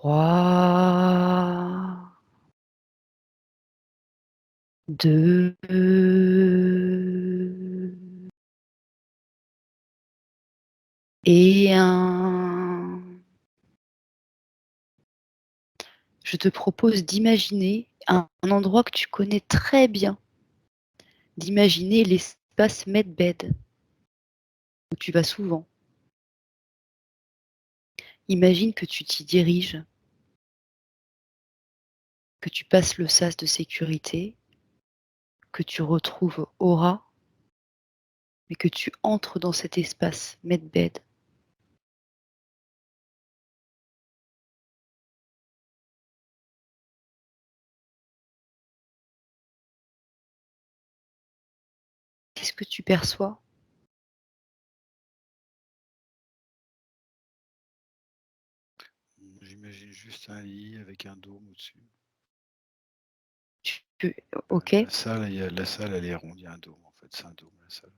3, 2, 1. Je te propose d'imaginer un endroit que tu connais très bien, d'imaginer l'espace Medbed où tu vas souvent. Imagine que tu t'y diriges, que tu passes le sas de sécurité, que tu retrouves Aura, mais que tu entres dans cet espace Medbed. Qu'est-ce que tu perçois? J'imagine juste un lit avec un dôme au-dessus. Ok, La salle, elle est ronde, il y a un dôme en fait, c'est un dôme la salle.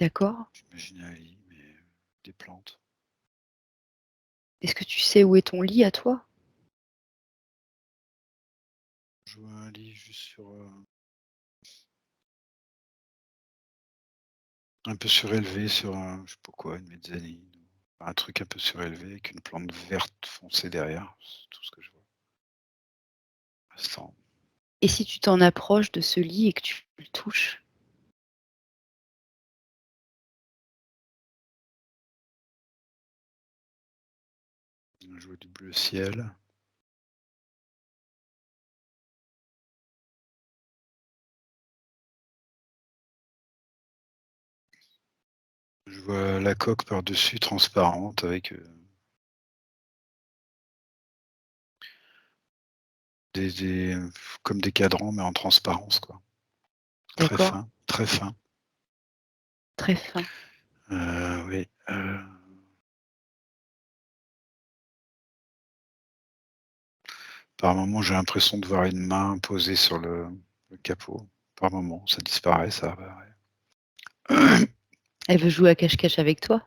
d'accord. J'imagine un lit, mais des plantes. Est-ce que tu sais où est ton lit à toi? Je vois un lit juste sur un peu surélevé sur un, je sais pas quoi, une mezzanine. Un truc un peu surélevé avec une plante verte foncée derrière. C'est tout ce que je vois. Pour l'instant. Et si tu t'en approches de ce lit et que tu le touches? Je vois du bleu ciel. Je vois la coque par-dessus transparente avec comme des cadrans mais en transparence quoi. Très D'accord, fin, très fin. très fin. Oui. Par moment, j'ai l'impression de voir une main posée sur le capot. Par moment, ça disparaît, ça apparaît. Elle veut jouer à cache-cache avec toi?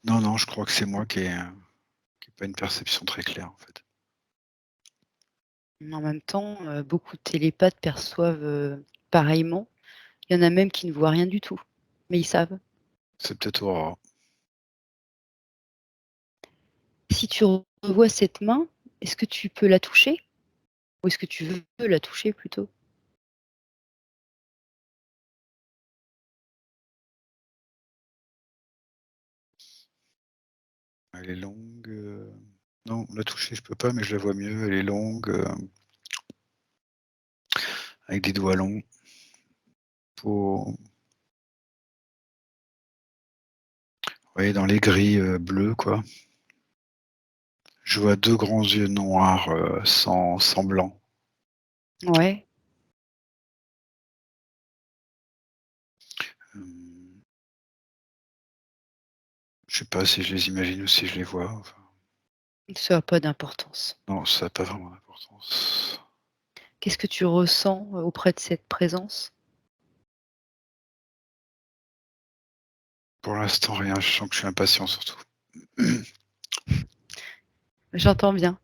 Non, non, je crois que c'est moi qui ai pas une perception très claire en fait. En même temps, beaucoup de télépathes perçoivent, pareillement. Il y en a même qui ne voient rien du tout, mais ils savent. C'est peut-être Aurore. Si tu revois cette main, est-ce que tu peux la toucher? Ou est-ce que tu veux la toucher plutôt? Elle est longue. Non, la toucher, je peux pas, mais je la vois mieux. Elle est longue, avec des doigts longs. Peau, ouais, dans les gris bleus, quoi. Je vois deux grands yeux noirs sans blanc. Ouais. Euh, je sais pas si je les imagine ou si je les vois. Enfin, Ça a pas d'importance. non, ça n'a pas vraiment d'importance. Qu'est-ce que tu ressens, auprès de cette présence? Pour l'instant, rien. Je sens que je suis impatient surtout. J'entends bien.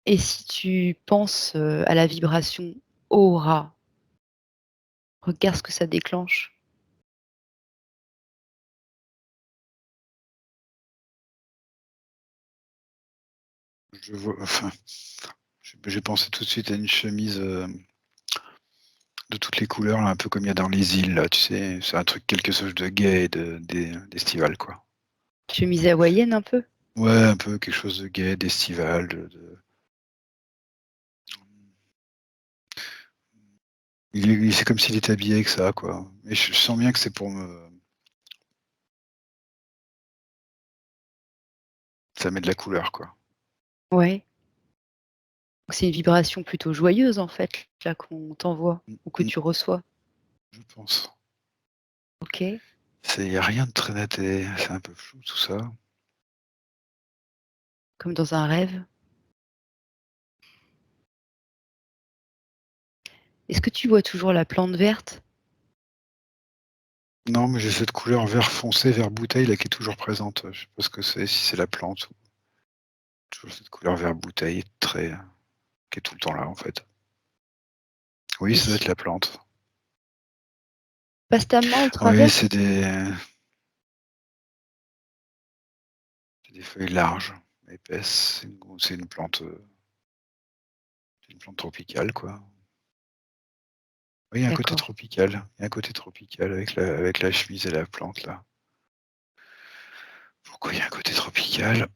Et si tu penses, à la vibration aura, regarde ce que ça déclenche. Je vois, enfin, j'ai pensé tout de suite à une chemise de toutes les couleurs, là, un peu comme il y a dans les îles, là, tu sais. C'est un truc, quelque chose de gai et d'estival, quoi. Chemise hawaïenne un peu? Ouais, un peu quelque chose de gai, d'estival, c'est comme s'il était habillé avec ça, quoi. Et je sens bien que c'est pour me. Ça met de la couleur, quoi. Ouais. Donc c'est une vibration plutôt joyeuse en fait, là, qu'on t'envoie Mm, ou que mm, tu reçois. je pense. OK. Il n'y a rien de très net et c'est un peu flou tout ça. Comme dans un rêve. Est-ce que tu vois toujours la plante verte? Non, mais j'ai cette couleur vert foncé, vert bouteille là qui est toujours présente. Je sais pas ce que c'est, si c'est la plante ou toujours cette couleur vert bouteille très qui est tout le temps là en fait. Oui, Et ça doit si être la plante. passe ta main au Oui, travers? c'est des feuilles larges, épaisses. C'est une plante tropicale quoi. Oui, il y a un côté D'accord. tropical. Il y a un côté tropical avec la chemise et la plante là. Pourquoi il y a un côté tropical?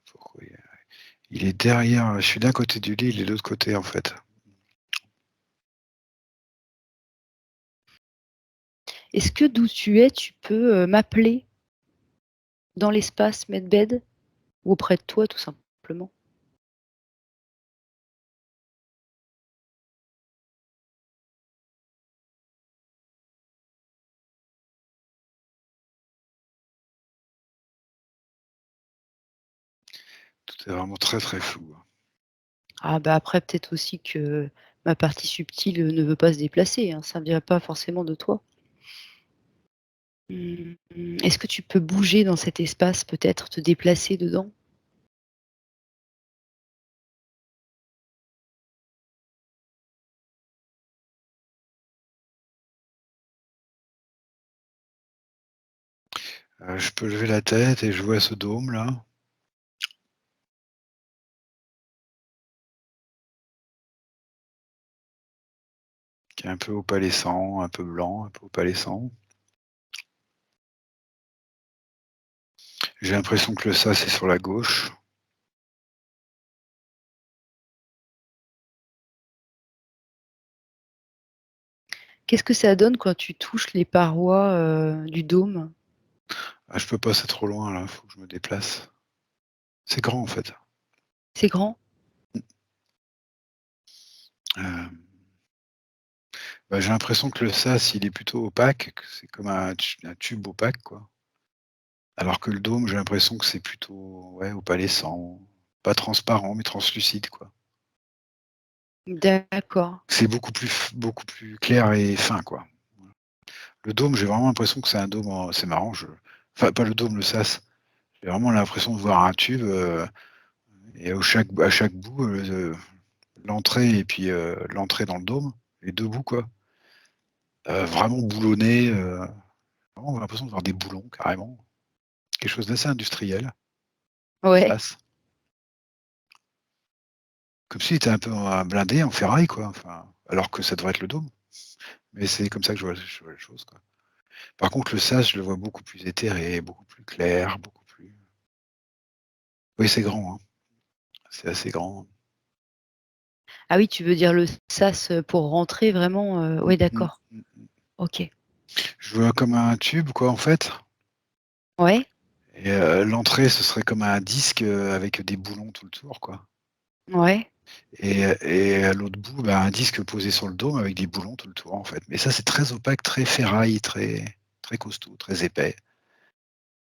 Pourquoi il est derrière, je suis d'un côté du lit, il est de l'autre côté en fait. Est-ce que d'où tu es, tu peux, m'appeler dans l'espace Medbed ou auprès de toi tout simplement? Tout est vraiment très, très flou, hein. Ah bah, après peut-être aussi que ma partie subtile, ne veut pas se déplacer, hein, ça vient pas forcément de toi. Est-ce que tu peux bouger dans cet espace, peut-être te déplacer dedans? Je peux lever la tête et je vois ce dôme là. Qui est un peu opalescent, un peu blanc, un peu opalescent. J'ai l'impression que le sas est sur la gauche. Qu'est-ce que ça donne quand tu touches les parois, du dôme? Ah, je peux pas, c'est trop loin là, faut que je me déplace. C'est grand en fait. C'est grand? Hem, Bah, j'ai l'impression que le sas, il est plutôt opaque, que c'est comme un tube opaque quoi. Alors que le dôme, j'ai l'impression que c'est plutôt, ouais, opalescent, pas transparent, mais translucide quoi. D'accord. C'est beaucoup plus clair et fin quoi. Le dôme, j'ai vraiment l'impression que c'est un dôme en c'est marrant, enfin pas le dôme, le sas. J'ai vraiment l'impression de voir un tube, et à chaque bout, l'entrée et puis, l'entrée dans le dôme, les 2 bouts quoi, vraiment boulonnés, vraiment on a l'impression de voir des boulons carrément. Quelque chose d'assez industriel, le Ouais, sas. Comme s'il était un peu, blindé en ferraille quoi, enfin, alors que ça devrait être le dôme. Mais c'est comme ça que je vois les choses quoi. Par contre le sas, je le vois beaucoup plus éthéré, beaucoup plus clair, beaucoup plus oui c'est grand, hein, c'est assez grand. ah oui, tu veux dire le sas, pour rentrer vraiment, Mmh ouais mh, d'accord. mmh mh. OK. Je vois comme un tube quoi en fait Ouais, et l'entrée ce serait comme un disque, avec des boulons tout le tour quoi ouais, et à l'autre bout, bah, un disque posé sur le dôme avec des boulons tout le tour en fait. Mais ça c'est très opaque, très ferraille, très costaud, très épais.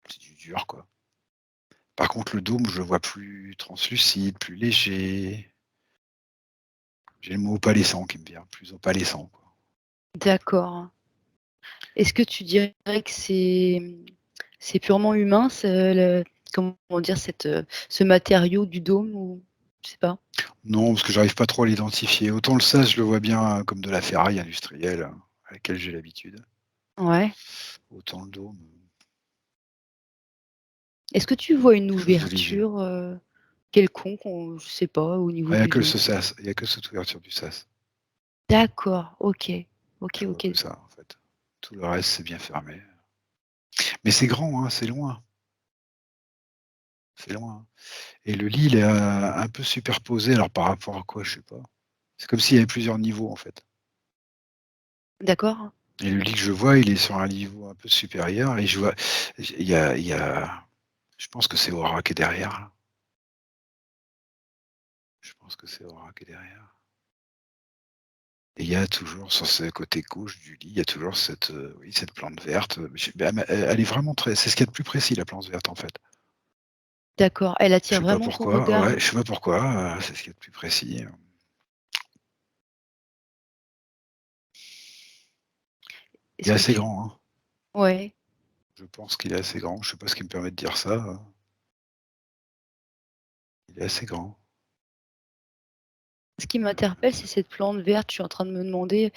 C'est du dur quoi. Par contre le dôme, je le vois plus translucide, plus léger. J'ai le mot opalescent qui me vient, plus opalescent quoi. d'accord. Est-ce que tu dirais que c'est purement humain le comment dire? Ce matériau du dôme ou je sais pas? Non, parce que j'arrive pas trop à l'identifier. Autant le sas, je le vois bien, comme de la ferraille industrielle, à laquelle j'ai l'habitude. Ouais. Autant le dôme, Est-ce que tu vois une quelque chose de léger. ouverture, quelconque, je sais pas, au niveau Ah, il y a du que dôme? ce sas, il y a que cette ouverture du sas. D'accord, OK. OK, Je vois que OK. ça, en fait. Tout le reste, c'est bien fermé. Mais c'est grand, hein, c'est loin, hein. Et le lit, il est, un peu superposé, alors par rapport à quoi? Je sais pas. C'est comme s'il y avait plusieurs niveaux, en fait. D'accord. Et le lit que je vois, il est sur un niveau un peu supérieur et je vois il y a je pense que c'est Aura qui est derrière, là. Je pense que c'est Aura qui est derrière. Et il y a toujours sur ce côté gauche du lit, il y a toujours cette, oui, cette plante verte, je bah, elle est vraiment très c'est ce qu'il y a de plus précis, la plante verte, en fait. D'accord. Elle Je attire sais pas vraiment ton pourquoi, regard? ouais, je sais pas pourquoi, c'est ce qu'il y a de plus précis. Il est Est-ce que assez tu grand, hein. ouais. Je pense qu'il est assez grand. Je sais pas ce qui me permet de dire ça, il est assez grand. Ce qui m'interpelle, c'est cette plante verte. Je suis en train de me demander,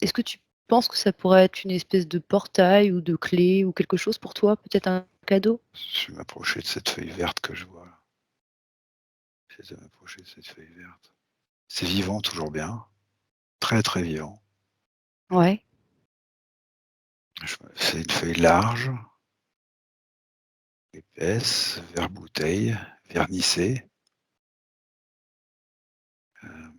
est-ce que tu penses que ça pourrait être une espèce de portail ou de clé ou quelque chose pour toi? Peut-être un cadeau? Je vais m'approcher de cette feuille verte que je vois là. J'essaie de m'approcher de cette feuille verte. C'est vivant, toujours bien. Très, très vivant. Ouais, C'est une feuille large, épaisse, vert bouteille, vernissée. Hem,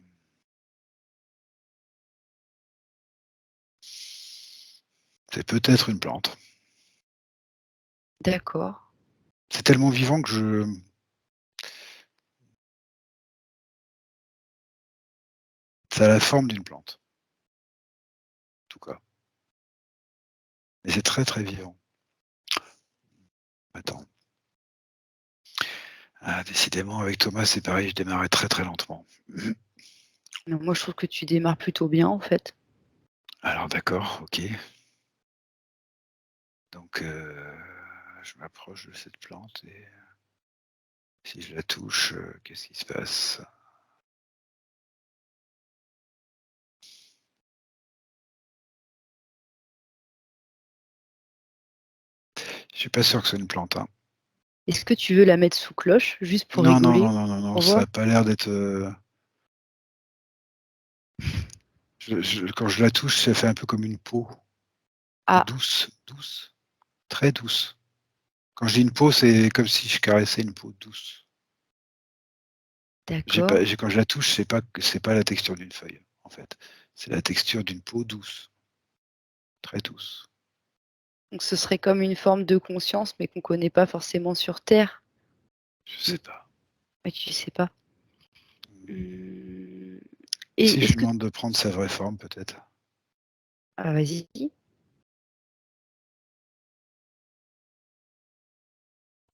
c'est peut-être une plante. d'accord, C'est tellement vivant que ça a la forme d'une plante, en tout cas. Mais c'est très, très vivant. Attends. Ah, décidément, avec Thomas, c'est pareil, je démarrais très, très lentement. non, moi je trouve que tu démarres plutôt bien, en fait. Alors d'accord, OK. Donc je m'approche de cette plante et si je la touche, qu'est-ce qui se passe? Je suis pas sûr que ce soit une plante, hein. Est-ce que tu veux la mettre sous cloche, juste pour Non, non, rigoler, non, non, non, non, pour ça a voir? pas l'air d'être, quand je la touche, ça fait un peu comme une peau Ah, douce, douce, très douce. Quand je dis une peau, c'est comme si je caressais une peau douce. d'accord. Quand je la touche, c'est pas la texture d'une feuille, en fait. C'est la texture d'une peau douce, très douce. Donc ce serait comme une forme de conscience, mais qu'on connaît pas forcément sur terre? Je Mmh, sais pas. mais tu sais pas. Mmh. Mmh, Et et si je est-ce lui que demande de prendre sa vraie forme peut-être? ah vas-y.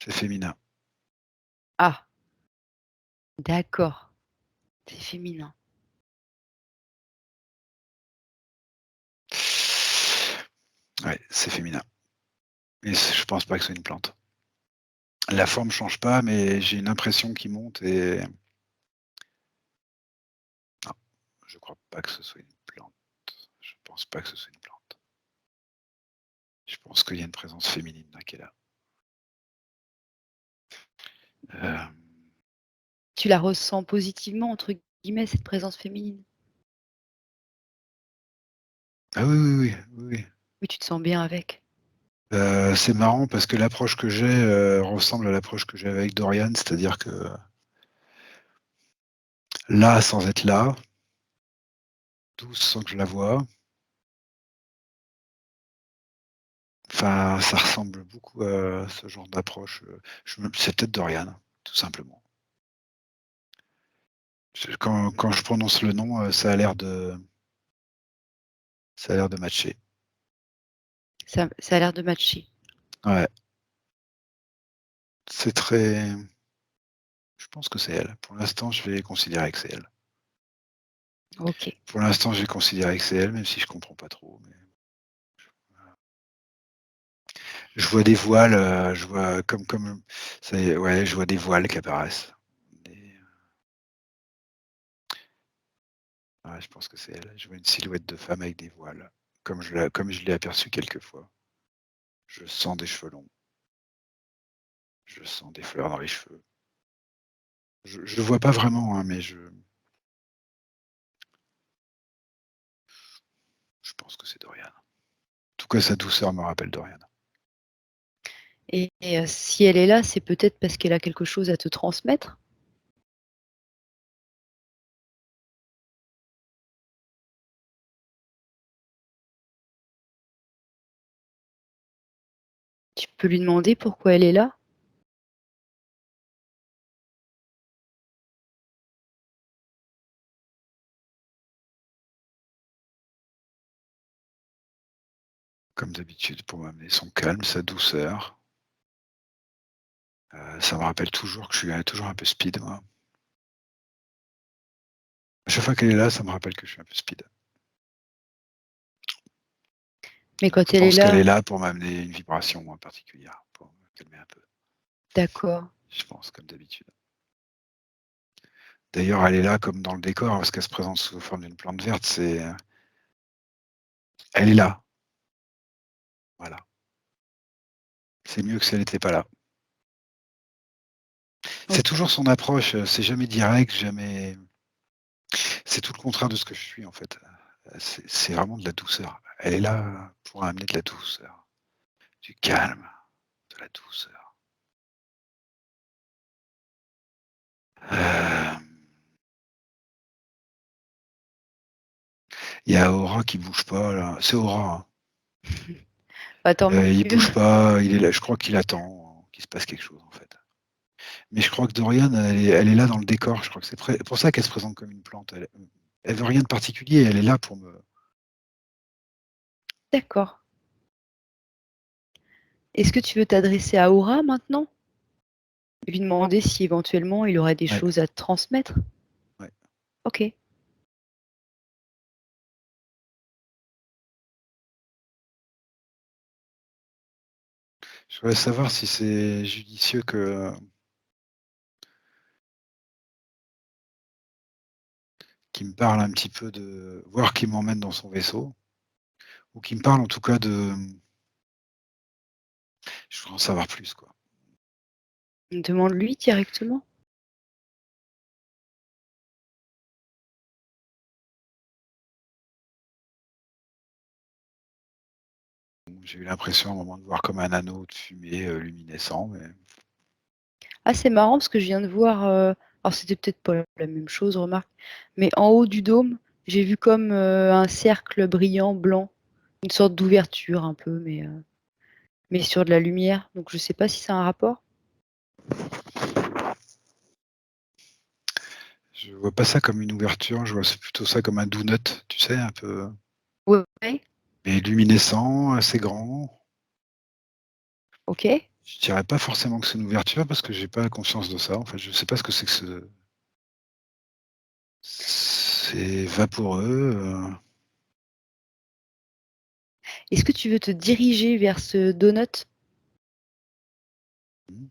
C'est féminin. Ah, d'accord, c'est féminin. Ouais, c'est féminin. Mais je pense pas que ce soit une plante. La forme change pas, mais j'ai une impression qui monte et non, je crois pas que ce soit une plante. Je pense pas que ce soit une plante. Je pense qu'il y a une présence féminine là qui est là. Hem, Tu la ressens «positivement» entre guillemets, cette présence féminine? ah oui, oui, oui, oui, oui. Oui, tu te sens bien avec? C'est marrant parce que l'approche que j'ai, ressemble à l'approche que j'avais avec Dorian, c'est-à-dire que là, sans être là, douce sans que je la voie. Enfin, ça ressemble beaucoup à ce genre d'approche, c'est peut-être Dorian, tout simplement. Quand je prononce le nom, ça a l'air de matcher. Ça a l'air de matcher. Ouais, c'est très je pense que c'est elle. Pour l'instant, je vais considérer que c'est elle. OK. Pour l'instant, je vais considérer que c'est elle, même si je comprends pas trop, mais voilà. Je vois des voiles, je vois comme c'est ouais, je vois des voiles qui apparaissent. Des Ouais, je pense que c'est elle. Je vois une silhouette de femme avec des voiles, comme je l'ai aperçue quelques fois. Je sens des cheveux longs, je sens des fleurs dans les cheveux. Je le vois pas vraiment, hein, mais je pense que c'est Dorian. En tout cas, sa douceur me rappelle Dorian. Et si elle est là, c'est peut-être parce qu'elle a quelque chose à te transmettre? Tu peux lui demander pourquoi elle est là? Comme d'habitude, pour m'amener son calme, sa douceur. Ça me rappelle toujours que je suis, toujours un peu speed, moi. À chaque fois qu'elle est là, ça me rappelle que je suis un peu speed. Mais quand Je elle est pense qu'elle est là, là pour m'amener une vibration particulière, pour me calmer un peu. d'accord. Je pense, comme d'habitude. D'ailleurs, elle est là comme dans le décor, parce qu'elle se présente sous forme d'une plante verte. Elle est là. Voilà. C'est mieux que si elle n'était pas là. C'est OK. toujours son approche, c'est jamais direct, jamais. C'est tout le contraire de ce que je suis en fait. C'est vraiment de la douceur. Elle est là pour amener de la douceur, du calme, de la douceur. Hem, il y a Aura qui bouge pas là. C'est Aura, Bah, tant hein. Il mieux. bouge pas, il est là, je crois qu'il attend qu'il se passe quelque chose en fait. Mais je crois que Dorian, elle est là dans le décor. Je crois que c'est pour ça qu'elle se présente comme une plante. Elle veut rien de particulier, elle est là pour me. D'accord. Est-ce que tu veux t'adresser à Aura maintenant? Lui demander si éventuellement il aurait des Ouais, choses à te transmettre? ouais. OK. Je voudrais savoir si c'est judicieux qu'il me parle un petit peu de voir qu'il m'emmène dans son vaisseau ou qu'il me parle en tout cas de. Je voudrais en savoir plus, quoi. Demande-lui directement. J'ai eu l'impression à un moment de voir comme un anneau de fumée, luminescent, mais Ah, c'est marrant parce que je viens de voir, alors c'était peut-être pas la même chose, remarque, mais en haut du dôme, j'ai vu comme, un cercle brillant blanc, une sorte d'ouverture un peu, mais sur de la lumière, donc je sais pas si c'est un rapport? je vois pas ça comme une ouverture, je vois plutôt ça comme un donut, tu sais, un peu, Ouais, mais luminescent, assez grand. OK. Je dirais pas forcément que c'est une ouverture parce que j'ai pas conscience de ça, en fait, je sais pas ce que c'est que c'est vaporeux, Est-ce que tu veux te diriger vers ce donut? mmh.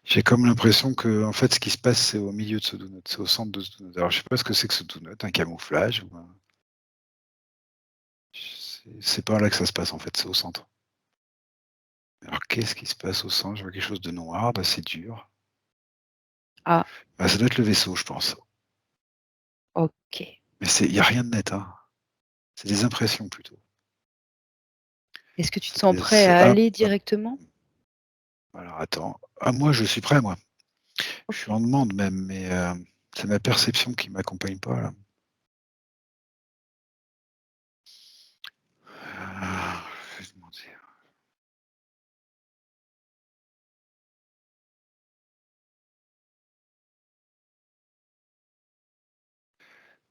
J'ai comme l'impression que en fait, ce qui se passe, c'est au milieu de ce doughnut, c'est au centre de ce doughnut. Alors je sais pas ce que c'est que ce doughnut, un camouflage ou un c'est pas là que ça se passe en fait, c'est au centre. Alors qu'est-ce qui se passe au centre? Je vois quelque chose de noir, d'assez dur. Ah, Bah, ça doit être le vaisseau, je pense. OK. Mais il y a rien de net, hein. C'est des impressions plutôt. Est-ce que tu te sens prêt C'est à hop, aller hop. directement? Alors attends. Ah moi je suis prêt moi. Je suis OK. en demande même, mais c'est ma perception qui m'accompagne pas là. Je vais demander.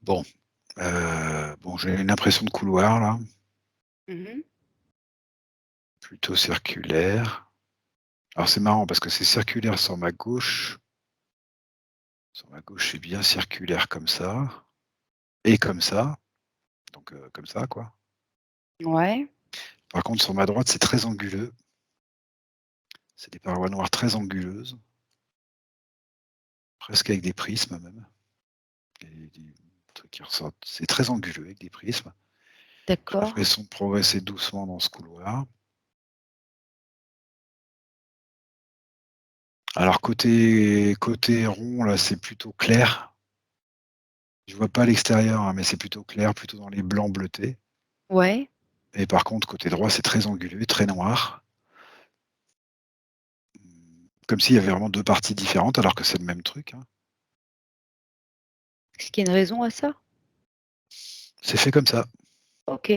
Bon, bon j'ai une impression de couloir là, Mmh. plutôt circulaire. Alors c'est marrant parce que c'est circulaire sur ma gauche. Sur ma gauche, c'est bien circulaire comme ça et comme ça, donc comme ça quoi. Ouais, Par contre sur ma droite, c'est très anguleux. C'est des parois noires très anguleuses, presque avec des prismes même. Des trucs qui ressortent. C'est très anguleux avec des prismes. J'ai d'accord. l'impression de progresser doucement dans ce couloir. Alors côté rond là, c'est plutôt clair. Je vois pas l'extérieur, hein, mais c'est plutôt clair, plutôt dans les blancs bleutés. Ouais. Et par contre côté droit, c'est très anguleux, très noir. Comme s'il y avait vraiment 2 parties différentes alors que c'est le même truc, hein. Est-ce qu'il y a une raison à ça? C'est fait comme ça. OK.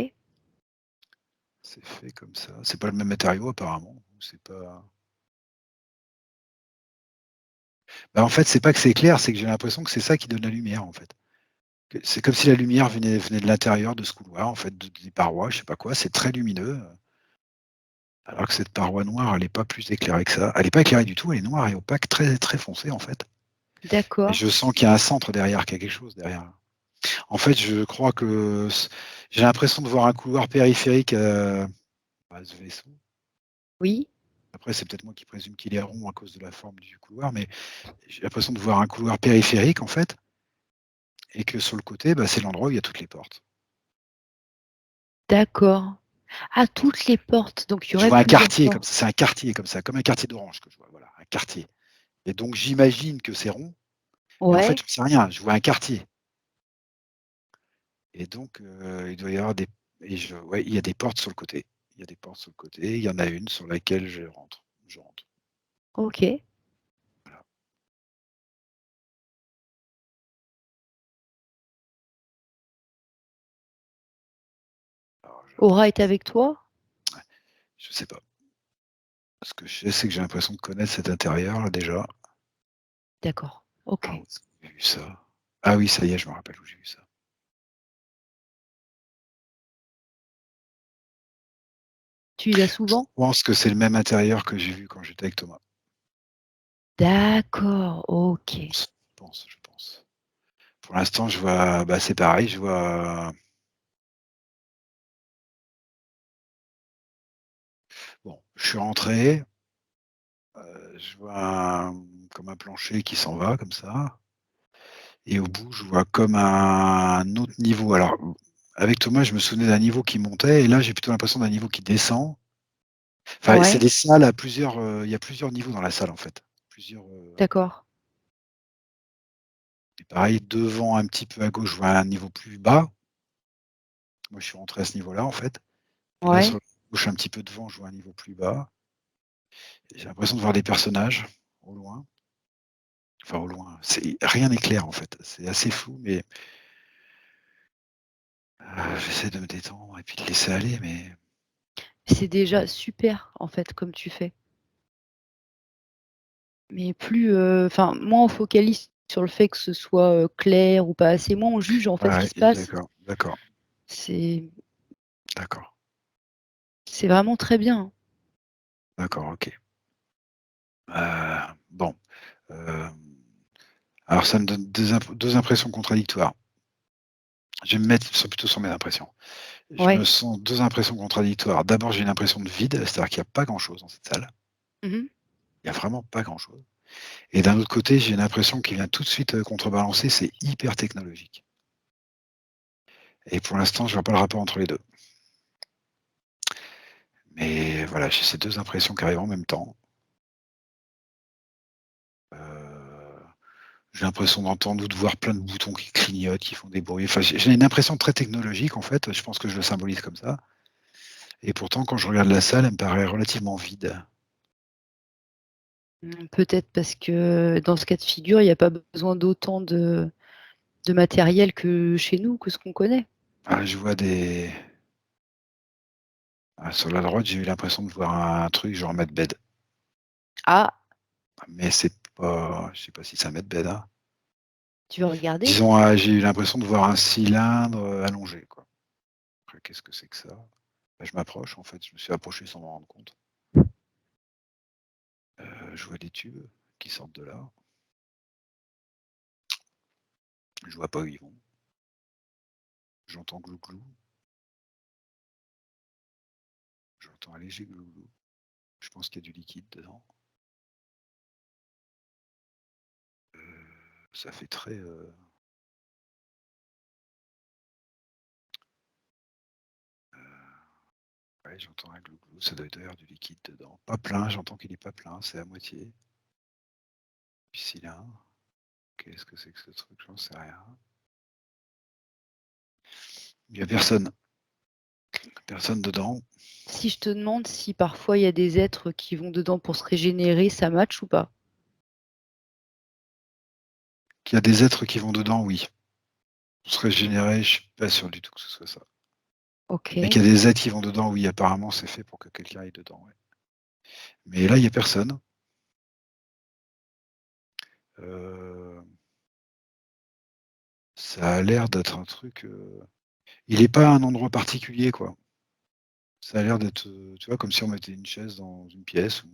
C'est fait comme ça. C'est pas le même matériau apparemment. C'est pas. Bah, en fait, c'est pas que c'est clair, c'est que j'ai l'impression que c'est ça qui donne la lumière, en fait. Que c'est comme si la lumière venait de l'intérieur de ce couloir, en fait, des parois, je sais pas quoi. C'est très lumineux. Alors que cette paroi noire, elle est pas plus éclairée que ça. Elle est pas éclairée du tout, elle est noire et opaque, très, très foncée, en fait. Et D'accord. je sens qu'il y a un centre derrière, qu'il y a quelque chose derrière. En fait, je crois que j'ai l'impression de voir un couloir périphérique, à ce vaisseau. Oui. Après, c'est peut-être moi qui présume qu'il est rond à cause de la forme du couloir, mais j'ai l'impression de voir un couloir périphérique, en fait, et que sur le côté, bah, c'est l'endroit où il y a toutes les portes. D'accord. Ah, toutes les portes, donc il y Je aurait vois un plusieurs quartier comme portes. ça, c'est un quartier comme ça, comme un quartier d'Orange que je vois, voilà, un quartier. Et donc j'imagine que c'est rond, mais en fait, Ouais. j'en sais rien, je vois un quartier. Et donc, il doit y avoir des ouais, il y a des portes sur le côté. Il y a des portes sur le côté, il y en a une sur laquelle je rentre. Je rentre. OK. Voilà. Alors Aura est avec toi? je sais pas. Ce que je sais, c'est que j'ai l'impression de connaître cet intérieur là déjà. D'accord. Alors OK. où est-ce que j'ai vu ça? Ah oui, ça y est, je me rappelle où j'ai vu ça. Tu y vas Je souvent? pense que c'est le même intérieur que j'ai vu quand j'étais avec Thomas. D'accord, OK. Je pense. Pour l'instant, je vois, bah, c'est pareil, je vois bon, je suis rentré, je vois comme un plancher qui s'en va comme ça et au bout, je vois comme un autre niveau. Alors, avec Thomas, je me souvenais d'un niveau qui montait et là, j'ai plutôt l'impression d'un niveau qui descend. Enfin, c'est Ouais, des salles à plusieurs, il y a plusieurs niveaux dans la salle, en fait. Plusieurs, d'accord. et pareil, devant, un petit peu à gauche, je vois un niveau plus bas. Moi, je suis rentré à ce niveau-là, en fait et là, sur Ouais. la gauche, un petit peu devant, je vois un niveau plus bas et j'ai l'impression de voir des personnages au loin. Enfin, au loin, c'est rien n'est clair, en fait. C'est assez flou, mais j'essaie de me détendre et puis de laisser aller, mais C'est déjà super, en fait, comme tu fais. Mais plus, enfin, moins on focalise sur le fait que ce soit, clair ou pas assez, moins on juge, en fait, ce qui ouais, se passe. d'accord, d'accord, C'est d'accord, c'est vraiment très bien. d'accord, OK. Bon, hem, alors ça me donne 2 impressions contradictoires. Je vais me mettre plutôt sur mes impressions. Je me Ouais. sens 2 impressions contradictoires. D'abord, j'ai une impression de vide, c'est-à-dire qu'il y a pas grand-chose dans cette salle. Mmh. Il y a vraiment pas grand-chose et d'un autre côté, j'ai une impression qui vient tout de suite, contrebalancer, c'est hyper technologique et pour l'instant, je vois pas le rapport entre les 2. Mais voilà, j'ai ces 2 impressions qui arrivent en même temps. Heu, j'ai l'impression d'entendre ou de voir plein de boutons qui clignotent, qui font des bruits. Enfin, j'ai une impression très technologique, en fait, je pense que je le symbolise comme ça et pourtant, quand je regarde la salle, elle me paraît relativement vide. Peut-être parce que dans ce cas de figure, il y a pas besoin d'autant de matériel que chez nous, que ce qu'on connaît. Ah, je vois des sur la droite, j'ai eu l'impression de voir un truc genre Medbed, Ah, mais c'est pas je sais pas si c'est un Medbed, hein. tu veux regarder? Disons, j'ai eu l'impression de voir un cylindre, allongé, quoi. Après, qu'est-ce que c'est que ça? Bah, je m'approche, en fait, je me suis approché sans m'en rendre compte. Je vois des tubes qui sortent de là. Je vois pas où ils vont. J'entends glou-glou, j'entends un léger glou-glou. Je pense qu'il y a du liquide dedans. Ça fait très, ouais, j'entends un glou-glou, ça doit y avoir du liquide dedans. Pas plein, j'entends qu'il est pas plein, c'est à moitié. Piscine. Qu'est-ce que c'est que ce truc? J'en sais rien. Il y a personne. Personne dedans. Si je te demande si parfois il y a des êtres qui vont dedans pour se régénérer, ça match ou pas? Qu'il y a des êtres qui vont dedans, oui. Pour se régénérer, je suis pas sûr du tout que ce soit ça. Mais OK. qu'il y a des êtres qui vont dedans, oui, apparemment, c'est fait pour que quelqu'un aille dedans, ouais. Mais là, il y a personne. Heu, ça a l'air d'être un truc, il est pas à un endroit particulier, quoi. Ça a l'air d'être, tu vois, comme si on mettait une chaise dans une pièce où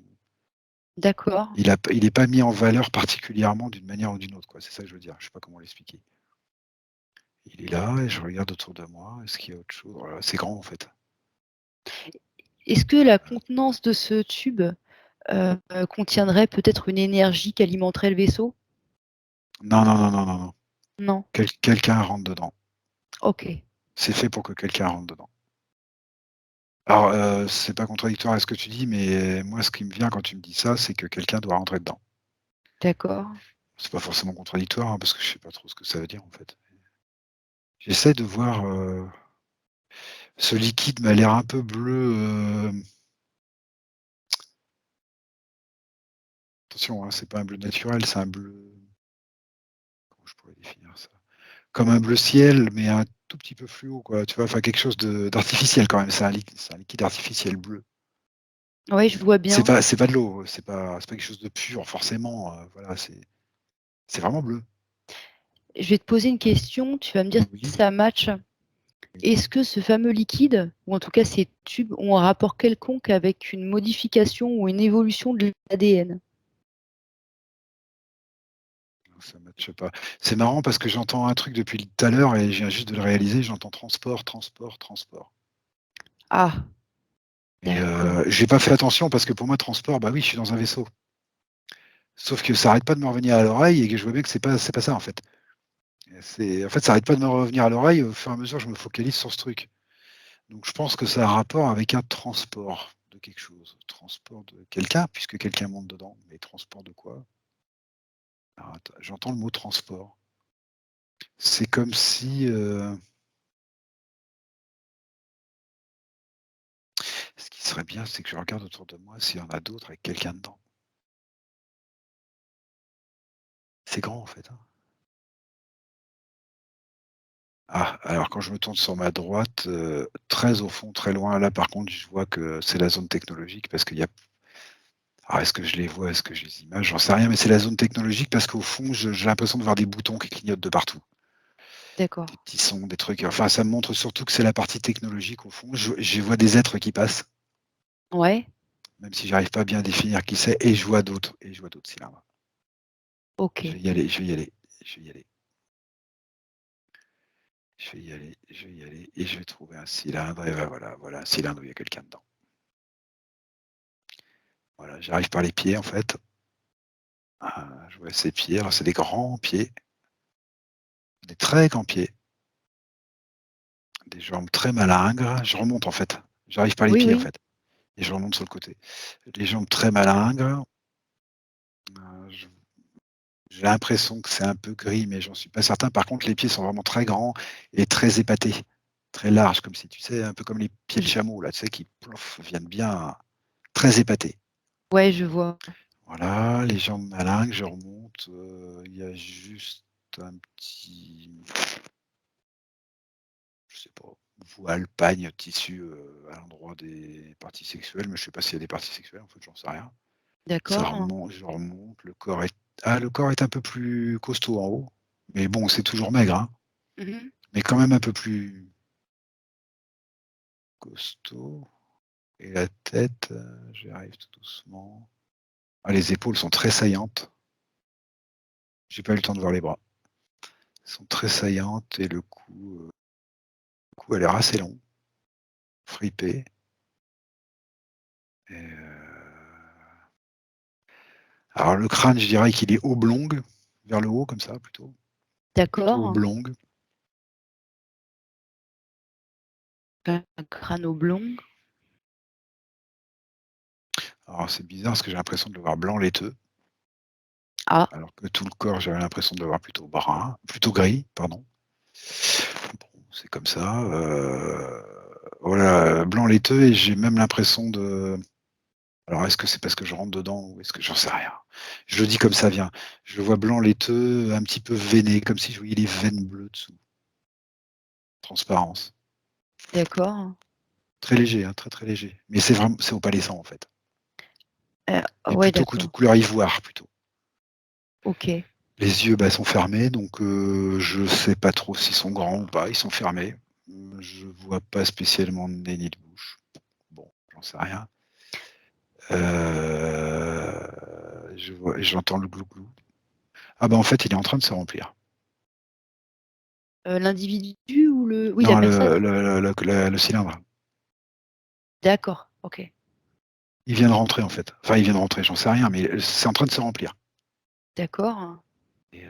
D'accord. il est pas mis en valeur particulièrement d'une manière ou d'une autre, quoi. C'est ça que je veux dire. Je sais pas comment l'expliquer. Il est là et je regarde autour de moi. Est-ce qu'il y a autre chose? Voilà, c'est grand, en fait. Est-ce que la contenance de ce tube contiendrait peut-être une énergie qui alimenterait le vaisseau? Non, non, non, non, non, non. Non. Quelqu'un rentre dedans. OK. C'est fait pour que quelqu'un rentre dedans. Alors, c'est pas contradictoire à ce que tu dis, mais moi, ce qui me vient quand tu me dis ça, c'est que quelqu'un doit rentrer dedans. D'accord. C'est pas forcément contradictoire, hein, parce que je sais pas trop ce que ça veut dire, en fait. J'essaie de voir, ce liquide m'a l'air un peu bleu, attention, hein, c'est pas un bleu naturel, c'est un bleu, comment je pourrais définir ça? Comme un bleu ciel, mais un tout petit peu fluo, quoi, tu vois? Enfin, quelque chose d'artificiel quand même, c'est un liquide artificiel bleu. Ouais, je vois bien. C'est pas de l'eau, c'est pas quelque chose de pur forcément, voilà, c'est vraiment bleu. Je vais te poser une question, tu vas me dire si Oui, ça match. oui. Est-ce que ce fameux liquide, ou en tout cas ces tubes, ont un rapport quelconque avec une modification ou une évolution de l'ADN? Non, ça matche pas. C'est marrant parce que j'entends un truc depuis tout à l'heure et je viens juste de le réaliser, j'entends transport, transport, transport Ah, et d'accord. j'ai pas fait attention parce que pour moi transport, bah oui, je suis dans un vaisseau. Sauf que ça arrête pas de me revenir à l'oreille et que je vois bien que c'est pas ça en fait. En fait, ça arrête pas de me revenir à l'oreille, au fur et à mesure, je me focalise sur ce truc. Donc je pense que ça a un rapport avec un transport de quelque chose, transport de quelqu'un, puisque quelqu'un monte dedans, mais transport de quoi? Alors attends, j'entends le mot transport. C'est comme si, ce qui serait bien, c'est que je regarde autour de moi s'il y en a d'autres avec quelqu'un dedans. C'est grand en fait, hein. Ah, alors quand je me tourne sur ma droite, très au fond, très loin, là par contre, je vois que c'est la zone technologique parce qu'il y a est-ce que je les vois? Est-ce que j'ai les images? J'en sais rien, mais c'est la zone technologique parce qu'au fond, j'ai l'impression de voir des boutons qui clignotent de partout. D'accord. Des petits sons, des trucs, enfin ça me montre surtout que c'est la partie technologique au fond. Je vois des êtres qui passent, Ouais, même si j'arrive pas à bien définir qui c'est et je vois d'autres cylindres. Je vais OK. y aller, je vais y aller, je vais y aller, je vais y aller et je vais trouver un cylindre et ben voilà, voilà un cylindre où il y a quelqu'un dedans. Voilà, j'arrive par les pieds en fait. Je vois ses pieds, alors c'est des grands pieds, des très grands pieds, des jambes très malingres. Je remonte en fait, j'arrive par les Oui, pieds en oui. fait et je remonte sur le côté. Les jambes très malingres, je j'ai l'impression que c'est un peu gris, mais j'en suis pas certain. Par contre, les pieds sont vraiment très grands et très épatés, très larges, comme si tu sais, un peu comme les pieds de Je chameau là, tu sais, qui plouf, viennent bien très épatés. Ouais, je vois. Voilà, les jambes malingres, je remonte, il y a juste un petit, je sais pas, voile, pagne, tissu, à l'endroit des parties sexuelles, mais je sais pas s'il y a des parties sexuelles, en fait, j'en sais rien. Ça D'accord. remonte, je remonte, le corps est un peu plus costaud en haut, mais bon, c'est toujours maigre, hein, Mmh. mais quand même un peu plus costaud et la tête, j'y arrive tout doucement. Ah, les épaules sont très saillantes. J'ai pas eu le temps de voir les bras. Elles sont très saillantes et le cou a l'air assez long, fripé et alors le crâne, je dirais qu'il est oblong, vers le haut comme ça plutôt D'accord. oblong. Un crâne oblong. Alors c'est bizarre parce que j'ai l'impression de le voir blanc laiteux, Ah, alors que tout le corps, j'avais l'impression de le voir plutôt gris, pardon. Bon, c'est comme ça, voilà, blanc laiteux et j'ai même l'impression de alors est-ce que c'est parce que je rentre dedans ou est-ce que j'en sais rien. Je le dis comme ça vient. Je le vois blanc laiteux, un petit peu veiné, comme si je voyais les veines bleues dessous. Transparence. d'accord. Très léger, hein, très, très léger. Mais c'est opalescent en fait. Mais Ouais, plutôt d'accord. couleur ivoire plutôt. OK. Les yeux, bah, sont fermés, donc je sais pas trop s'ils sont grands ou pas, ils sont fermés. Je vois pas spécialement de nez ni de bouche. j'en sais rien. J'entends le glou-glou. Ah bah en fait, il est en train de se remplir. L'individu ou le... Oui, la Non, personne. le cylindre. D'accord, ok. Il vient de rentrer en fait. Enfin, il vient de rentrer, j'en sais rien, mais c'est en train de se remplir. D'accord. Et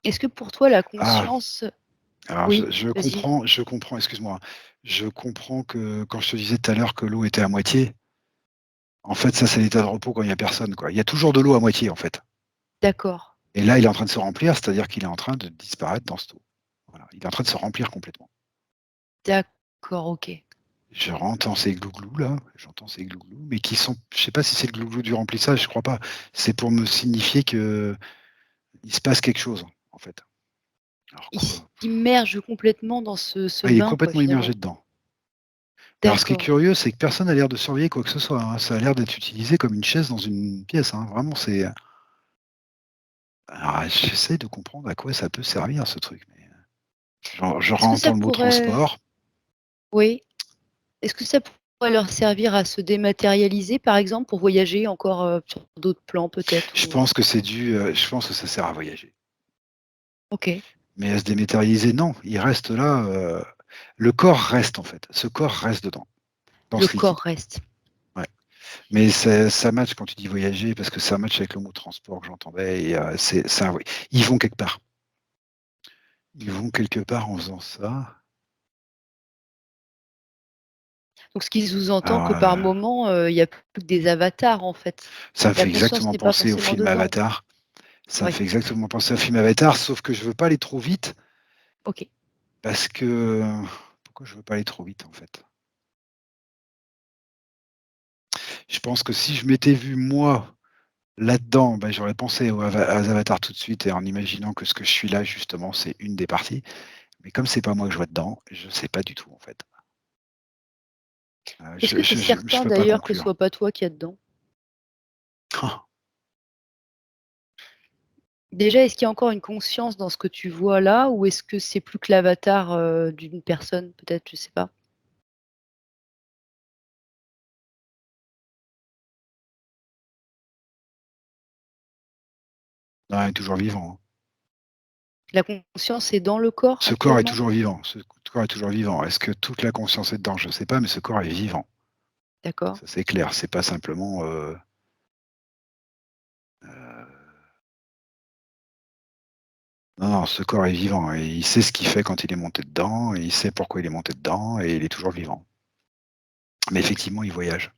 Est-ce que pour toi, la Ah, conscience... alors Oui, je vas-y. comprends, excuse-moi. Je comprends que quand je te disais tout à l'heure que l'eau était à moitié, en fait, ça c'est l'état de repos quand il y a personne, quoi. Il y a toujours de l'eau à moitié, en fait. D'accord. Et là, il est en train de se remplir, c'est-à-dire qu'il est en train de disparaître dans cette eau. Voilà, il est en train de se remplir complètement. D'accord, ok. J'entends ces glouglous là, j'entends ces glouglous, mais qui sont, je sais pas si c'est le glouglou du remplissage, je crois pas. C'est pour me signifier que il se passe quelque chose, en fait. Alors Il quoi? s'immerge complètement dans ce Ah, il est bain, quoi, complètement immergé finalement. dedans. Mais alors ce qui est D'accord. curieux, c'est que personne n'a l'air de surveiller quoi que ce soit, hein. Ça a l'air d'être utilisé comme une chaise dans une pièce, hein. Vraiment, c'est alors j'essaie de comprendre à quoi ça peut servir ce truc, mais je Est-ce que ça entends le mot pourrait... transport. Oui. Est-ce que ça pourrait leur servir à se dématérialiser, par exemple, pour voyager encore sur d'autres plans, peut-être Je ou... pense que c'est dû, je pense que ça sert à voyager. Ok. Mais à se dématérialiser, non, il reste là, le corps reste en fait. Ce corps reste dedans, dans Le ce corps liquide. reste. Ouais. Mais ça match quand tu dis voyager, parce que ça match avec le mot transport que j'entendais et c'est un ils vont quelque part. Ils vont quelque part en faisant ça. Donc, ce qui sous-entend que Alors, par moment, il y a plus que des avatars, en fait. ça me La fait conscience exactement n'est pas penser au forcément film dedans. Avatar. Ça me Oui. fait exactement penser au film Avatar, sauf que je veux pas aller trop vite Ok. parce que pourquoi je veux pas aller trop vite, en fait? Je pense que si je m'étais vu moi là-dedans, bah, j'aurais pensé aux avatars tout de suite et en imaginant que ce que je suis là justement, c'est une des parties. Mais comme c'est pas moi que je vois dedans, je sais pas du tout en fait. Est-ce que tu es Je certain, peux pas d'ailleurs, que ce conclure. soit pas toi qui y a dedans? Ah, Déjà, est-ce qu'il y a encore une conscience dans ce que tu vois là, ou est-ce que c'est plus que l'avatar d'une personne, peut-être, je sais pas. non, il est toujours vivant, hein. La conscience est dans le corps Ce corps est actuellement? toujours vivant, ce corps est toujours vivant. Est-ce que toute la conscience est dedans? Je sais pas, mais ce corps est vivant. D'accord. Ça c'est clair, c'est pas simplement, heu non, non, ce corps est vivant et il sait ce qu'il fait quand il est monté dedans et il sait pourquoi il est monté dedans et il est toujours vivant. Mais effectivement, il voyage.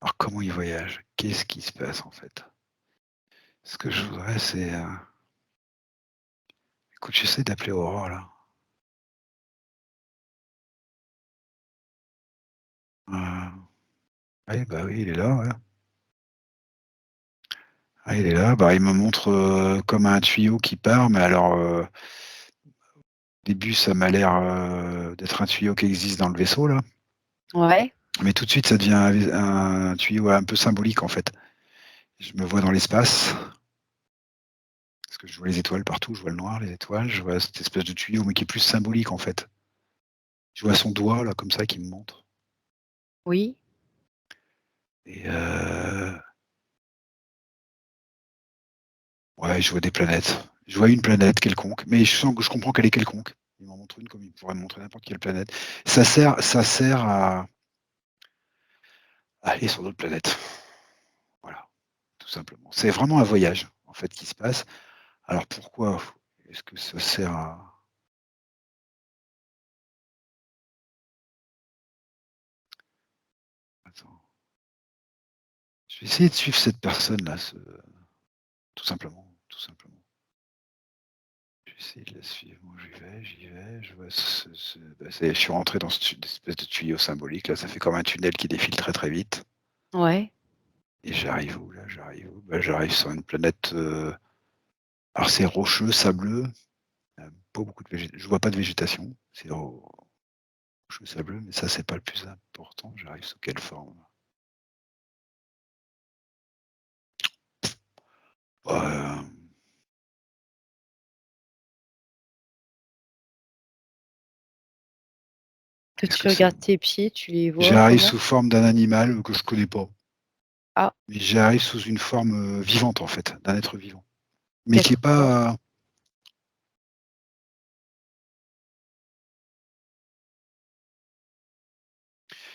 Alors comment il voyage? Qu'est-ce qui se passe en fait? Ce que je voudrais c'est, écoute, j'essaie d'appeler Aurore là. Oui, bah, oui, il est là, ouais. Ah, il est là, bah, il me montre, comme un tuyau qui part, mais alors, au début ça m'a l'air, d'être un tuyau qui existe dans le vaisseau là, Ouais. mais tout de suite ça devient un tuyau un peu symbolique en fait. Je me vois dans l'espace. Parce que je vois les étoiles partout, je vois le noir, les étoiles, je vois cette espèce de tuyau, mais qui est plus symbolique en fait. Je vois son doigt là comme ça qui me montre Oui. et ouais, je vois des planètes. Je vois une planète quelconque, mais je sens que je comprends qu'elle est quelconque. Il m'en montre une comme il pourrait me montrer n'importe quelle planète. Ça sert à aller sur d'autres planètes. Voilà, tout simplement. C'est vraiment un voyage en fait qui se passe. Alors pourquoi est-ce que ça sert à attends, je vais essayer de suivre cette personne là, tout simplement. Je vais essayer de la suivre. Moi, j'y vais, je vois bah, ça y est, je suis rentré dans cette espèce de tuyau symbolique là, ça fait comme un tunnel qui défile très, très vite Ouais. et j'arrive où là? J'arrive où? Bah, j'arrive sur une planète, alors c'est rocheux, sableux, pas beaucoup de je vois pas de végétation, c'est rocheux, sableux, mais ça, c'est pas le plus important. J'arrive sous quelle forme? Bah, Quand Est-ce tu que c'est regardes tes pieds, tu les vois j'arrive comment? sous forme d'un animal que je connais pas, Ah, mais j'arrive sous une forme, vivante en fait, d'un être vivant, mais qui est d'accord. pas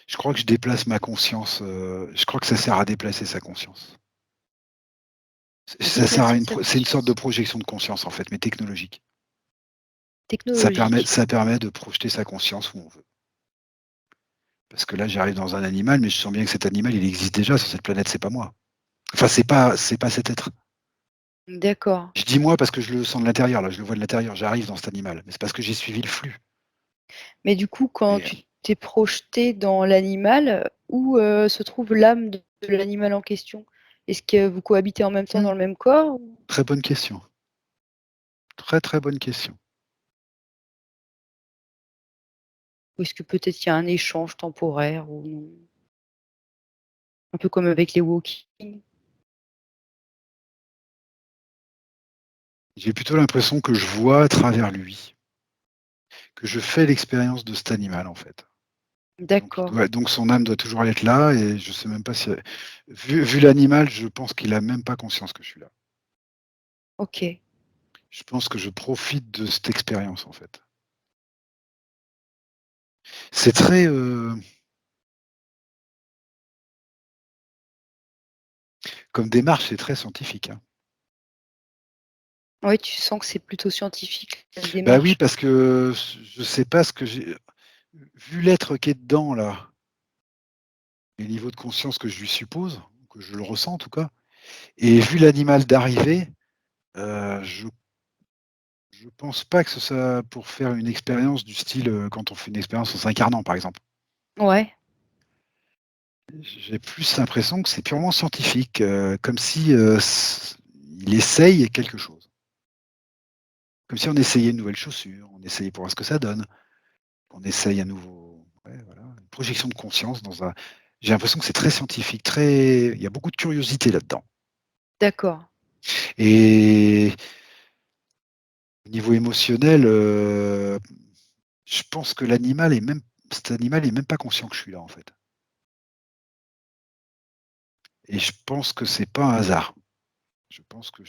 je crois que je déplace ma conscience, je crois que ça sert à déplacer sa conscience. À Ça sert à déplacer sa c'est une sorte de conscience. projection de conscience en fait, mais technologique. Technologique. Ça permet de projeter sa conscience où on veut. Parce que là, j'arrive dans un animal, mais je sens bien que cet animal, il existe déjà sur cette planète, c'est pas moi. Enfin, c'est pas cet être. D'accord. Je dis moi parce que je le sens de l'intérieur, là, je le vois de l'intérieur, j'arrive dans cet animal, mais c'est parce que j'ai suivi le flux. Mais du coup, quand Mais tu t'es projeté dans l'animal, où, se trouve l'âme de l'animal en question? Est-ce que vous cohabitez en même temps mmh, dans le même corps ou très bonne question. Très, très bonne question. est-ce que peut-être il y a un échange temporaire ou non? Un peu comme avec les Wookiees? J'ai plutôt l'impression que je vois à travers lui, que je fais l'expérience de cet animal, en fait. D'accord, Donc son âme doit toujours être là et je sais même pas si vu l'animal, je pense qu'il a même pas conscience que je suis là. OK. Je pense que je profite de cette expérience, en fait. C'est très, comme démarche, c'est très scientifique, hein. Ouais, tu sens que c'est plutôt scientifique, la Bah oui, démarche? parce que je sais pas ce que j'ai vu l'être qui est dedans là, les niveaux de conscience que je lui suppose, que je le ressens en tout cas, et vu l'animal d'arriver, je pense pas que ce soit pour faire une expérience du style, quand on fait une expérience en s'incarnant par exemple. Ouais, J'ai plus l'impression que c'est purement scientifique, comme si, il essaye quelque chose. Comme si on essayait une nouvelle chaussure, on essayait pour voir ce que ça donne. On essaye à nouveau ouais, voilà, une projection de conscience dans un j'ai l'impression que c'est très scientifique, très il y a beaucoup de curiosité là-dedans d'accord, et au niveau émotionnel, je pense que cet animal est même pas conscient que je suis là, en fait et je pense que c'est pas un hasard. Je pense que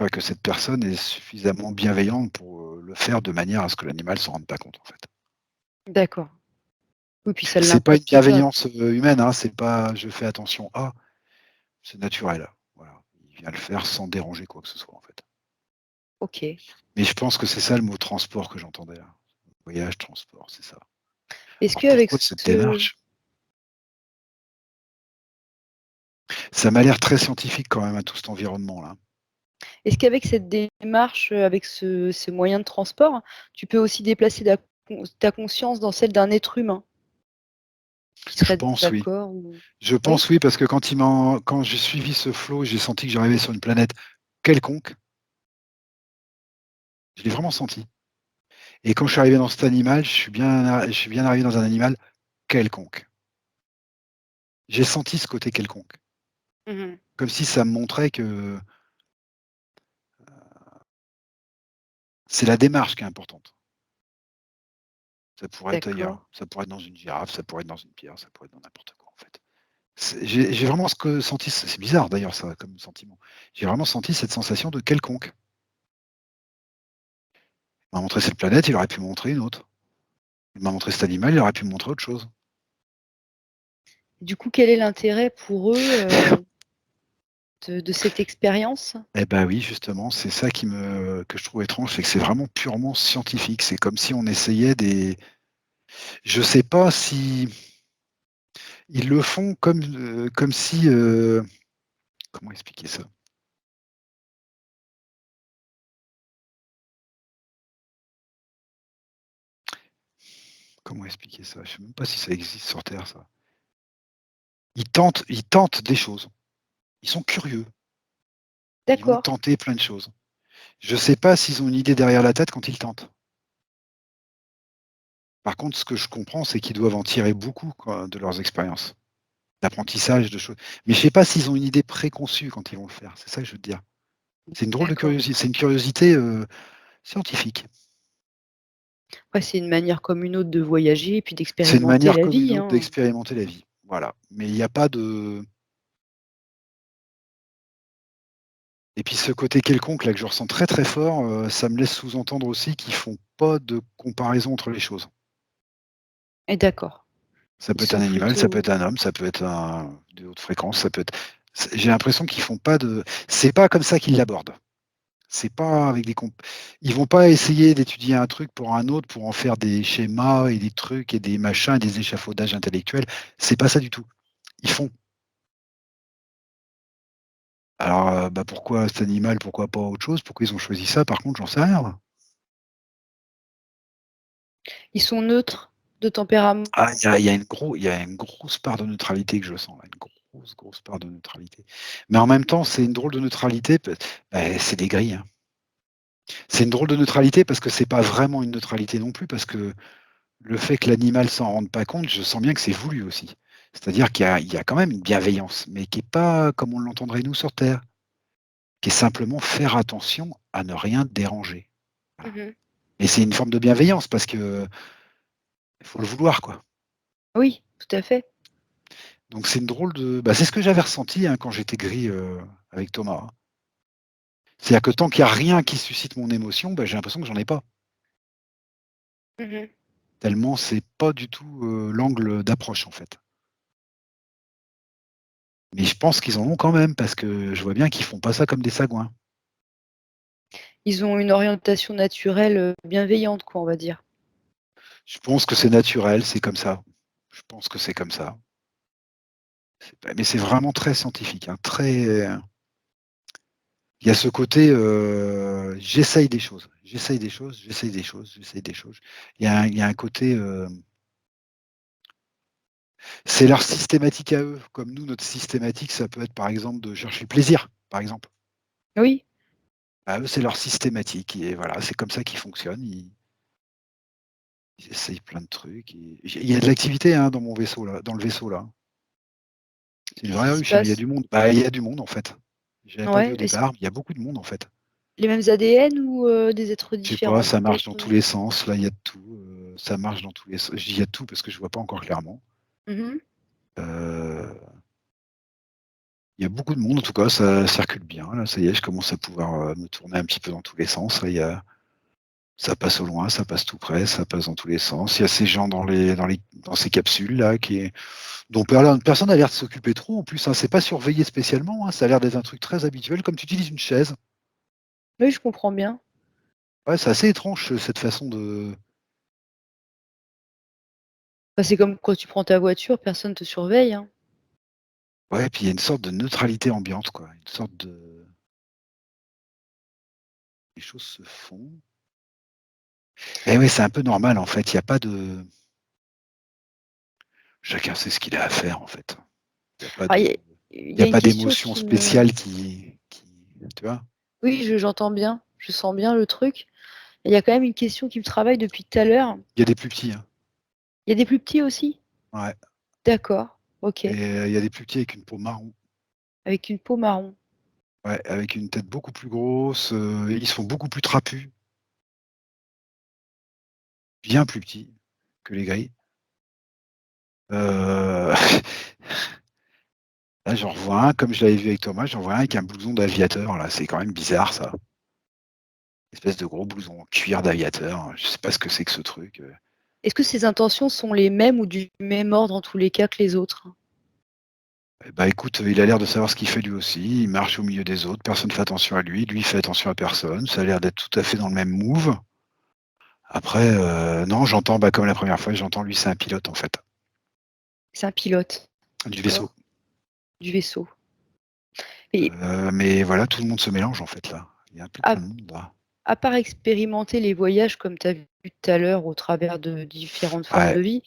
que cette personne est suffisamment bienveillante pour, le faire de manière à ce que l'animal s'en rende pas compte, en fait. d'accord. Oui, puis ça C'est pas une l'impacte pas. bienveillance, humaine, hein, c'est pas: «Je fais attention à». C'est naturel, voilà. Il vient le faire sans déranger quoi que ce soit, en fait. OK. Mais je pense que c'est ça le mot transport que j'entendais là. Voyage, transport, c'est ça. Est-ce Alors qu'avec pourquoi cette ce démarche? Ça m'a l'air très scientifique quand même, à tout cet environnement-là. Est-ce qu'avec cette démarche, avec ce moyen de transport, tu peux aussi déplacer ta conscience dans celle d'un être humain qui Je serait pense oui. d'accord ou Je oui? pense oui, parce que quand j'ai suivi ce flow, j'ai senti que j'arrivais sur une planète quelconque, je l'ai vraiment senti. Et quand je suis arrivé dans cet animal, je suis bien arrivé dans un animal quelconque. J'ai senti ce côté quelconque. Mmh. Comme si ça me montrait que c'est la démarche qui est importante. Ça pourrait être D'accord. ailleurs, ça pourrait être dans une girafe, ça pourrait être dans une pierre, ça pourrait être dans n'importe quoi, en fait. J'ai vraiment senti c'est bizarre d'ailleurs ça comme sentiment. J'ai vraiment senti cette sensation de quelconque. Il m'a montré cette planète, il aurait pu me montrer une autre. Il m'a montré cet animal, il aurait pu me montrer autre chose. Du coup, quel est l'intérêt pour eux, de cette expérience? Eh ben oui, justement, c'est ça que je trouve étrange, c'est que c'est vraiment purement scientifique. C'est comme si on essayait des je sais pas si ils le font comme si, comment expliquer ça? Comment expliquer ça? Je sais même pas si ça existe sur terre ça. Ils tentent des choses. Ils sont curieux. Ils vont D'accord, tenter plein de choses. Je sais pas s'ils ont une idée derrière la tête quand ils tentent. Par contre, ce que je comprends, c'est qu'ils doivent en tirer beaucoup quoi, de leurs expériences, d'apprentissage, de choses. Mais je sais pas s'ils ont une idée préconçue quand ils vont le faire. C'est ça que je veux te dire. C'est une drôle de d'accord. curiosité. C'est une curiosité, scientifique. Ouais, c'est une manière comme une autre de voyager et puis C'est une d'expérimenter manière la comme une vie, autre hein. d'expérimenter la vie. Voilà. Mais il n'y a pas de. Et puis ce côté quelconque là que je ressens très très fort, ça me laisse sous-entendre aussi qu'ils font pas de comparaison entre les choses. Et d'accord. Ça Ils peut être un sont animal, ça peut plutôt être un homme, ça peut être de haute fréquence, ça peut être. J'ai l'impression qu'ils font pas de. C'est pas comme ça qu'ils l'abordent. C'est pas avec des ils vont pas essayer d'étudier un truc pour un autre pour en faire des schémas et des trucs et des machins et des échafaudages intellectuels. C'est pas ça du tout. Ils font. Alors, bah, pourquoi cet animal, pourquoi pas autre chose? Pourquoi ils ont choisi ça? Par contre, j'en sais rien, moi. ils sont neutres de tempérament? Ah, il y a une grosse part de neutralité que je sens là, une grosse part de neutralité. Mais en même temps, c'est une drôle de neutralité, c'est des grilles, hein. C'est une drôle de neutralité parce que c'est pas vraiment une neutralité non plus, parce que le fait que l'animal s'en rende pas compte, je sens bien que c'est voulu aussi. C'est-à-dire qu'il y a quand même une bienveillance, mais qui est pas comme on l'entendrait nous sur terre, qui est simplement faire attention à ne rien déranger. Voilà. Mmh. Et c'est une forme de bienveillance parce que il faut le vouloir, quoi. Oui, tout à fait. Donc c'est une drôle de c'est ce que j'avais ressenti, hein, quand j'étais gris, avec Thomas, hein. C'est-à-dire que tant qu'il y a rien qui suscite mon émotion, j'ai l'impression que j'en ai pas. Mmh. Tellement c'est pas du tout, l'angle d'approche, en fait. Mais je pense qu'ils en ont quand même parce que je vois bien qu'ils font pas ça comme des sagouins. Ils ont une orientation naturelle, bienveillante quoi, on va dire. Je pense que c'est naturel, c'est comme ça. Je pense que c'est comme ça. Mais c'est vraiment très scientifique, hein, très il y a ce côté, j'essaye des choses, j'essaye des choses, j'essaye des choses, j'essaye des choses. Il y a un côté, c'est leur systématique à eux, comme nous, notre systématique, ça peut être, par exemple, de chercher le plaisir, par exemple. Oui, Bah, eux, c'est leur systématique et voilà, c'est comme ça qu'ils fonctionnent. Ils essayent plein de trucs et il y a de l'activité, hein, dans mon vaisseau là, dans le vaisseau là. C'est une qu'est-ce vraie qui se ruche, hein, il y a passe? du monde. Bah, il y a du monde, en fait. J'avais pas vu au Ouais, est-ce départ, mais il y a beaucoup de monde, en fait. les mêmes ADN ou des êtres Je sais pas, différents ça marche peut-être, dans tous les sens, là, il y a de tout, ça marche dans tous les sens. Je dis: «Il y a de tout» parce que je vois pas encore clairement. Mmh. Heu, il y a beaucoup de monde, en tout cas, ça circule bien, là, ça y est, je commence à pouvoir, me tourner un petit peu dans tous les sens, là, ça passe au loin, ça passe tout près, ça passe dans tous les sens. Il y a ces gens dans ces capsules là dont personne n'a l'air de s'occuper trop en plus, hein. C'est pas surveillé spécialement, hein, ça a l'air d'être un truc très habituel, comme tu utilises une chaise. Oui, je comprends bien. Ouais, c'est assez étrange, cette façon de Bah, c'est comme quand tu prends ta voiture, personne te surveille, hein. ouais, puis il y a une sorte de neutralité ambiante, quoi, une sorte de les choses se font. Et ouais, c'est un peu normal, en fait, il y a pas de chacun sait ce qu'il a à faire, en fait. Il y a pas Ah, de il il y y a a une pas question d'émotion qui me spéciale qui tu vois? oui, j'entends bien, je sens bien le truc. Il y a quand même une question qui me travaille depuis tout à l'heure. Il y a des plus petits, hein. Il y a des plus petits aussi? Ouais, D'accord, OK, et il y a des plus petits avec une peau marron. avec une peau marron. Ouais, avec une tête beaucoup plus grosse, ils sont beaucoup plus trapus, bien plus petits que les gris. Heu, là, j'en revois un, comme je l'avais vu avec Thomas, j'en vois un avec un blouson d'aviateur, là, c'est quand même bizarre ça. Espèce de gros blouson en cuir d'aviateur, je sais pas ce que c'est que ce truc, Est-ce que ses intentions sont les mêmes ou du même ordre en tous les cas que les autres? et bah, écoute, il a l'air de savoir ce qu'il fait lui aussi, il marche au milieu des autres, personne fait attention à lui, lui il fait attention à personne, ça a l'air d'être tout à fait dans le même move. Après, non, j'entends, comme la première fois, j'entends lui c'est un pilote en fait, C'est un pilote, du vaisseau. d'accord, du vaisseau. Et Mais voilà, tout le monde se mélange en fait là. Il y a un peu à plein de monde là. à part expérimenter les voyages comme tu as vu tout à l'heure au travers de différentes formes Ouais, de vie,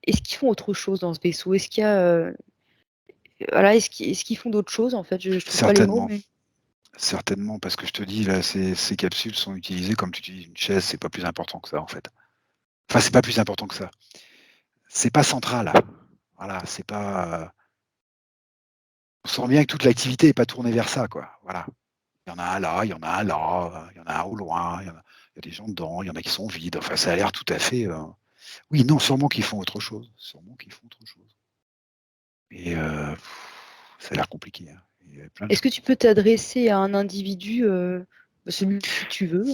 est-ce qu'ils font autre chose dans ce vaisseau? Est-ce qu'il y a, voilà, est-ce qu'ils font d'autres choses en fait? Je trouve pas les mots, certainement, mais certainement parce que je te dis là, ces capsules sont utilisées comme tu utilises une chaise, c'est pas plus important que ça en fait. Enfin, c'est pas plus important que ça. C'est pas central. Voilà, c'est pas, on sent bien que toute l'activité est pas tournée vers ça quoi, voilà. Il y en a un là, il y en a un là, il y en a un au loin, il y y a des gens dedans, il y en a qui sont vides. Enfin, ça a l'air tout à fait. Oui, non, sûrement qu'ils font autre chose. Sûrement qu'ils font autre chose. Et ça a l'air compliqué. Hein. Il y a plein de Est-ce que choses. tu peux t'adresser à un individu, celui que tu veux,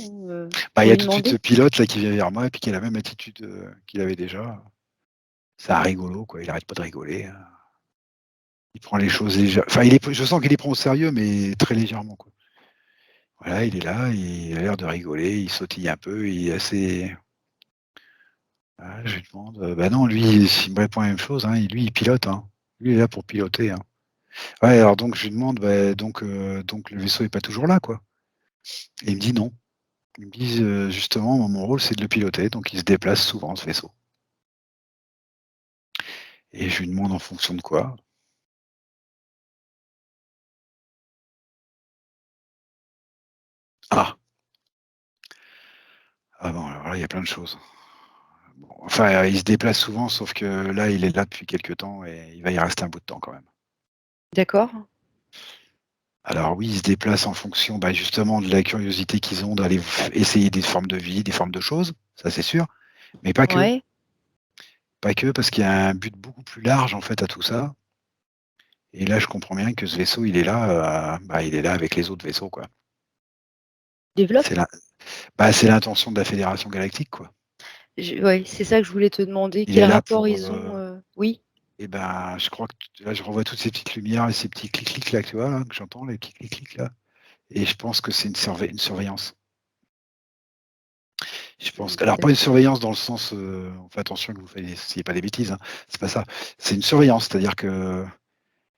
Bah, il pour y a lui tout de suite ce demander? pilote là qui vient vers moi et puis qui a la même attitude qu'il avait déjà. C'est un rigolo, quoi. Il arrête pas de rigoler. Hein. Il prend les choses légères. Enfin, je sens qu'il les prend au sérieux, mais très légèrement, quoi. Voilà, il est là, il a l'air de rigoler, il sautille un peu, il est assez. Ah, je lui demande. Bah non, lui, il me répond la même chose. Hein, lui, il pilote. Hein. Lui, il est là pour piloter. Hein. Ouais, alors donc je lui demande, bah, donc le vaisseau est pas toujours là, quoi. Et il me dit non. Il me dit justement, mon rôle, c'est de le piloter, donc il se déplace souvent, ce vaisseau. Et je lui demande en fonction de quoi. Ah, ah bon, alors là, il y a plein de choses. Bon, enfin, il se déplace souvent, sauf que là, il est là depuis quelques temps et il va y rester un bout de temps quand même. D'accord. Alors oui, ils se déplacent en fonction bah, justement de la curiosité qu'ils ont d'aller essayer des formes de vie, des formes de choses, ça c'est sûr, mais pas que. Ouais. Pas que, parce qu'il y a un but beaucoup plus large en fait à tout ça. Et là, je comprends bien que ce vaisseau, il est là avec les autres vaisseaux, quoi. Développe. C'est la- c'est l'intention de la Fédération Galactique, quoi. Ouais, c'est ça que je voulais te demander. Il Quel est là rapport pour. ils ont Oui, Et ben, je crois que là, je revois toutes ces petites lumières et ces petits clics-clics là, tu vois, là, que j'entends, les clics-clics là. Et je pense que c'est une surveillance. Je pense que, alors pas une d'accord. surveillance dans le sens, on fait attention que vous fassiez pas des bêtises, hein, c'est pas ça. C'est une surveillance, c'est-à-dire que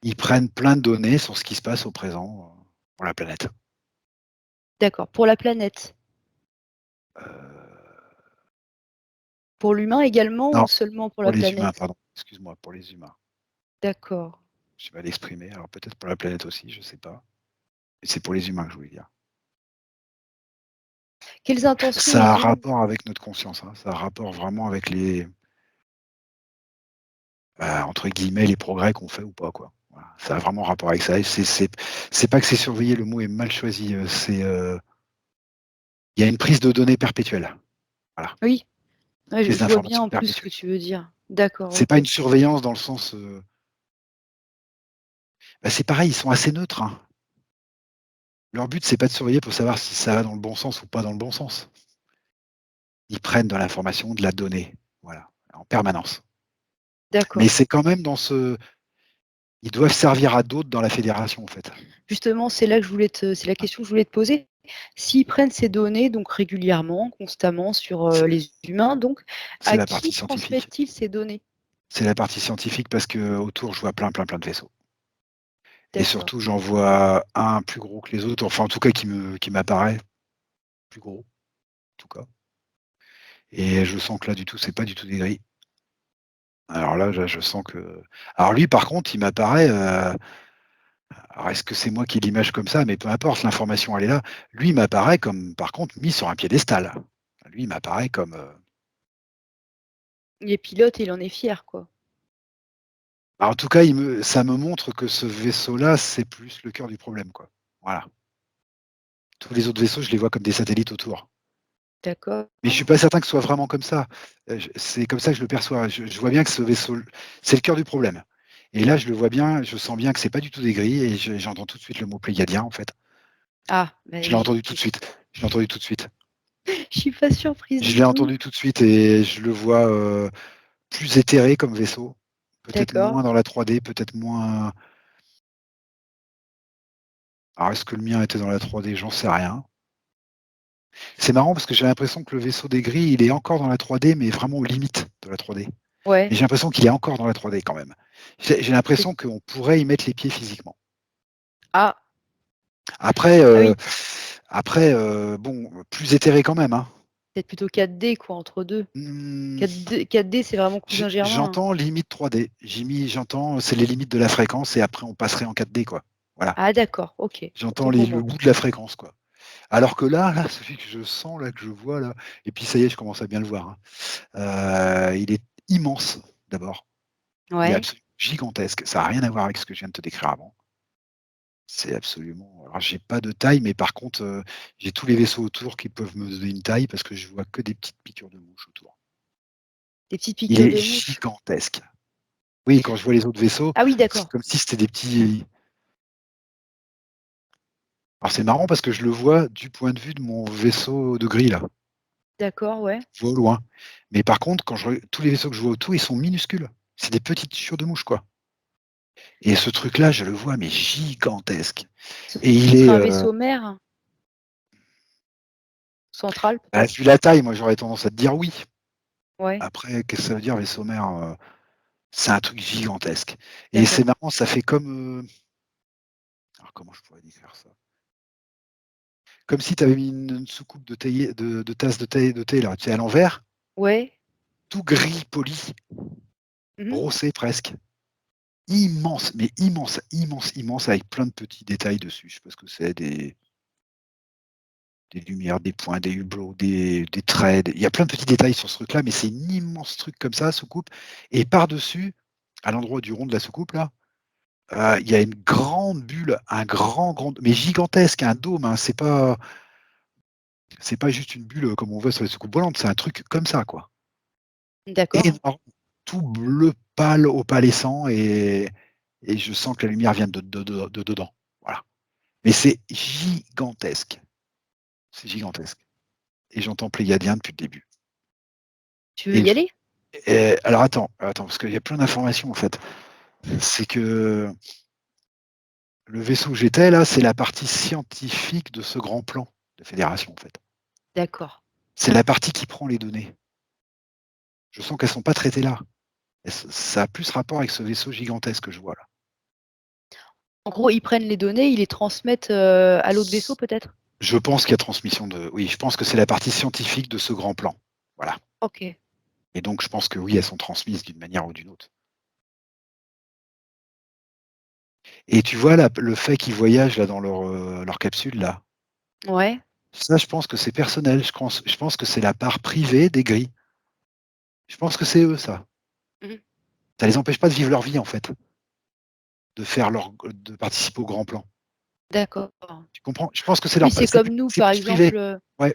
ils prennent plein de données sur ce qui se passe au présent pour la planète. D'accord. Pour la planète. Euh, Pour l'humain également non, ou seulement pour pour la les humains, planète? pardon. Excuse-moi, pour les humains. D'accord. J'ai mal exprimé. Alors peut-être pour la planète aussi, je sais pas. Mais c'est pour les humains que je voulais dire. Quelles intentions Ça a ils ont? rapport avec notre conscience. Hein. Ça a rapport vraiment avec entre guillemets, les progrès qu'on fait ou pas, quoi. Voilà. Ça a vraiment rapport avec ça. Et c'est pas que c'est surveillé, le mot est mal choisi. Il y a une prise de données perpétuelle. Voilà. Oui, ouais, Prise je vois bien d'information en plus ce que perpétuelle. tu veux dire. D'accord, C'est pas OK. une surveillance dans le sens. C'est pareil, ils sont assez neutres. Hein. Leur but, c'est pas de surveiller pour savoir si ça va dans le bon sens ou pas dans le bon sens. Ils prennent de l'information, de la donnée, voilà, en permanence. Mais D'accord. c'est quand même dans ce ils doivent servir à d'autres dans la fédération, en fait. Justement, c'est la question que je voulais te poser. S'ils prennent ces données donc régulièrement, constamment sur, C'est les humains donc, c'est à la qui partie scientifique. transmettent-ils ces données? C'est la partie scientifique parce qu'autour, je vois plein, plein, plein de vaisseaux et D'accord. surtout, j'en vois un plus gros que les autres, enfin, en tout cas, qui m'apparaît plus gros, en tout cas et je sens que là, du tout, c'est pas du tout des gris. Alors là, je sens que alors lui, par contre, il m'apparaît, alors est-ce que c'est moi qui l'image comme ça? Mais peu importe, l'information elle est là. Lui, il m'apparaît comme par contre mis sur un piédestal. Lui, il m'apparaît comme, Il est pilote et il en est fier, quoi. en tout cas, ça me montre que ce vaisseau-là, c'est plus le cœur du problème, quoi. Voilà. Tous les autres vaisseaux, je les vois comme des satellites autour. D'accord. Mais je suis pas certain que ce soit vraiment comme ça. C'est comme ça que je le perçois. Je vois bien que ce vaisseau, c'est le cœur du problème. Et là, je le vois bien, je sens bien que c'est pas du tout des grilles et j'entends tout de suite le mot pléiadien, en fait. Ah, Je l'ai beh, entendu tout de suite. Je l'ai entendu tout de suite. je suis pas surprise Je du l'ai tout. entendu tout de suite et je le vois, plus éthéré comme vaisseau. Peut-être D'accord. moins dans la 3D, peut-être moins alors est-ce que le mien était dans la 3D? J'en sais rien. C'est marrant parce que j'ai l'impression que le vaisseau des grilles, il est encore dans la 3D, mais vraiment aux limites de la 3D. Ouais, Mais j'ai l'impression qu'il est encore dans la 3D quand même. J'ai c'est l'impression qu'on pourrait y mettre les pieds physiquement. ah, Après, ah oui, bon, plus éthéré quand même, hein. peut-être plutôt 4D quoi, entre 2. Mmh, 4D, c'est vraiment cousin germain, hein. j'entends limite 3D. J'entends, c'est les limites de la fréquence et après on passerait en 4D, quoi. Voilà. Ah d'accord, OK, J'entends autant pour le moi. bout de la fréquence, quoi. Alors que là, celui que je sens, là, que je vois là, et puis ça y est, je commence à bien le voir, hein. Il est immense, d'abord. Il est Ouais, absolument gigantesque. Ça a rien à voir avec ce que je viens de te décrire avant. C'est absolument alors j'ai pas de taille, mais par contre, j'ai tous les vaisseaux autour qui peuvent me donner une taille parce que je vois que des petites piqûres de mouches autour. Des petites Il piqûres est de mouche? gigantesque. Oui, quand je vois les autres vaisseaux, Ah oui, c'est d'accord. comme si c'était des petits alors c'est marrant parce que je le vois du point de vue de mon vaisseau de gris là, D'accord, ouais. je vois au loin. Mais par contre, quand je re tous les vaisseaux que je vois autour, ils sont minuscules. C'est des petites chiures de mouche, quoi. Et ce truc-là, je le vois, mais gigantesque. Ce Et il serait est, un vaisseau mère? Central bah, peut-être? vu la taille, moi j'aurais tendance à te dire oui. Ouais, Après, qu'est-ce que ça veut dire vaisseau mère? C'est un truc gigantesque. Et c'est d'accord. marrant, ça fait comme, alors comment je pourrais décrire ça? Comme si tu avais mis une soucoupe de théier de tasse de thé là, tu sais, à l'envers, Ouais. tout gris poli, Mmh. brossé presque. Immense, mais immense, immense, immense avec plein de petits détails dessus. Je sais pas ce que c'est, des lumières, des points, des hublots, des traits, il y a plein de petits détails sur ce truc-là, mais c'est un immense truc comme ça, soucoupe et par-dessus, à l'endroit du rond de la soucoupe là, il y a une grande bulle, un grand mais gigantesque, un dôme, hein, c'est pas juste une bulle, comme on voit sur les soucoupes volantes, c'est un truc comme ça, quoi. D'accord. Énorme, tout bleu pâle, opalescent et je sens que la lumière vient de dedans. Voilà. Mais c'est gigantesque. C'est gigantesque et j'entends Pléiadiens depuis le début Tu veux et y je aller? alors attends, parce qu'il y a plein d'informations, en fait. C'est que le vaisseau où j'étais là, c'est la partie scientifique de ce grand plan de fédération, en fait. D'accord. C'est la partie qui prend les données. Je sens qu'elles sont pas traitées là. Ça a plus rapport avec ce vaisseau gigantesque que je vois là. En gros, ils prennent les données, ils les transmettent, à l'autre vaisseau peut-être? Je pense qu'il y a transmission de oui, je pense que c'est la partie scientifique de ce grand plan. Voilà OK. et donc je pense que oui, elles sont transmises d'une manière ou d'une autre. Et tu vois là, le fait qu'ils voyagent là dans leur capsule là, Ouais. ça je pense que c'est personnel. Je pense que c'est la part privée des gris. Je pense que c'est eux ça. Mmh. Ça les empêche pas de vivre leur vie en fait, de participer au grand plan. D'accord. Tu comprends? Je pense que c'est Oui, leur c'est comme nous, c'est par plus privé. exemple, Ouais,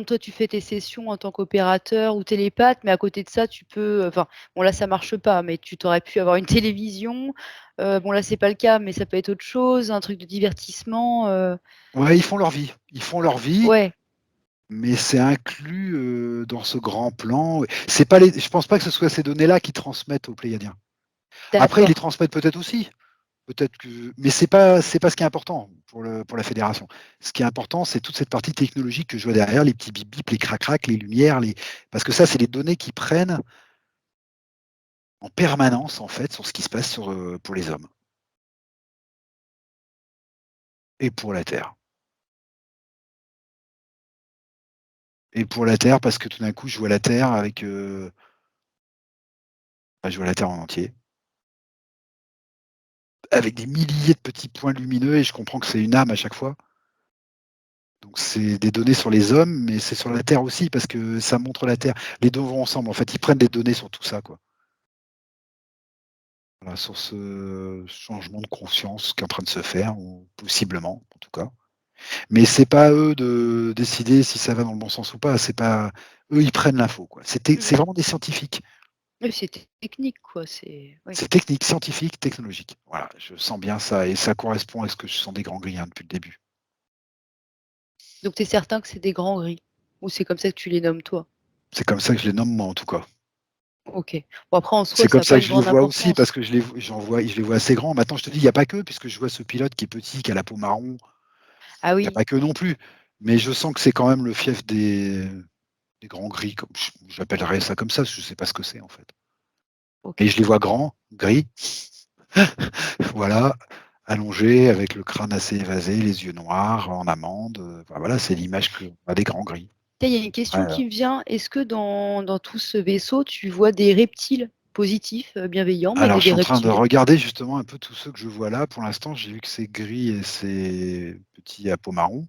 toi, tu fais tes sessions en tant qu'opérateur ou télépathe, mais à côté de ça, tu peux, enfin, bon là, ça marche pas, mais tu aurais pu avoir une télévision, bon là, c'est pas le cas, mais ça peut être autre chose, un truc de divertissement, ouais, ils font leur vie. Ils font leur vie, ouais, mais c'est inclus, dans ce grand plan. C'est pas les je pense pas que ce soit ces données-là qui transmettent aux Pléiadiens. Après, ils les d'accord. transmettent peut-être aussi. Peut-être que mais c'est pas ce qui est important pour la fédération. Ce qui est important, c'est toute cette partie technologique que je vois derrière, les petits bip bip, les crac crac, les lumières, les parce que ça, c'est les données qu'ils prennent en permanence, en fait, sur ce qui se passe pour les hommes et pour la Terre. Et pour la Terre, parce que tout d'un coup, je vois la Terre avec, je vois la Terre en entier, avec des milliers de petits points lumineux et je comprends que c'est une âme à chaque fois. Donc c'est des données sur les hommes, mais c'est sur la Terre aussi parce que ça montre la Terre. Les 2 vont ensemble. En fait, ils prennent des données sur tout ça, quoi. Voilà, sur ce changement de conscience qui est en train de se faire ou possiblement, en tout cas. Mais c'est pas à eux de décider si ça va dans le bon sens ou pas, c'est pas eux, ils prennent l'info, quoi. C'est Mmh. vraiment des scientifiques. Oui, c'est technique, quoi, oui. C'est technique, scientifique, technologique. Voilà, je sens bien ça et ça correspond à ce que je sens des grands gris, hein, depuis le début. Donc tu es certain que c'est des grands gris? Ou c'est comme ça que tu les nommes toi? C'est comme ça que je les nomme moi, en tout cas. OK. Bon après en soi, C'est ça comme a ça pas que une je les grande vois aussi parce importance. que je les vois assez grands. Maintenant, je te dis, il y a pas qu'eux puisque je vois ce pilote qui est petit, qui a la peau marron. Ah Il y a oui, pas qu'eux non plus. Mais je sens que c'est quand même le fief des grands gris, comme j'appellerais ça comme ça, je sais pas ce que c'est, en fait. Et OK. je les vois grands, gris, voilà, allongés avec le crâne assez évasé, les yeux noirs, en amande, enfin voilà, c'est l'image qu'on a des grands gris. Tiens, il y a une Ouais, question qui me vient. Est-ce que dans tout ce vaisseau, tu vois des reptiles positifs, bienveillants, mais alors je des suis en train de reptiles? regarder justement un peu tous ceux que je vois là. Pour l'instant, j'ai vu que c'est gris et c'est petit à peau marron.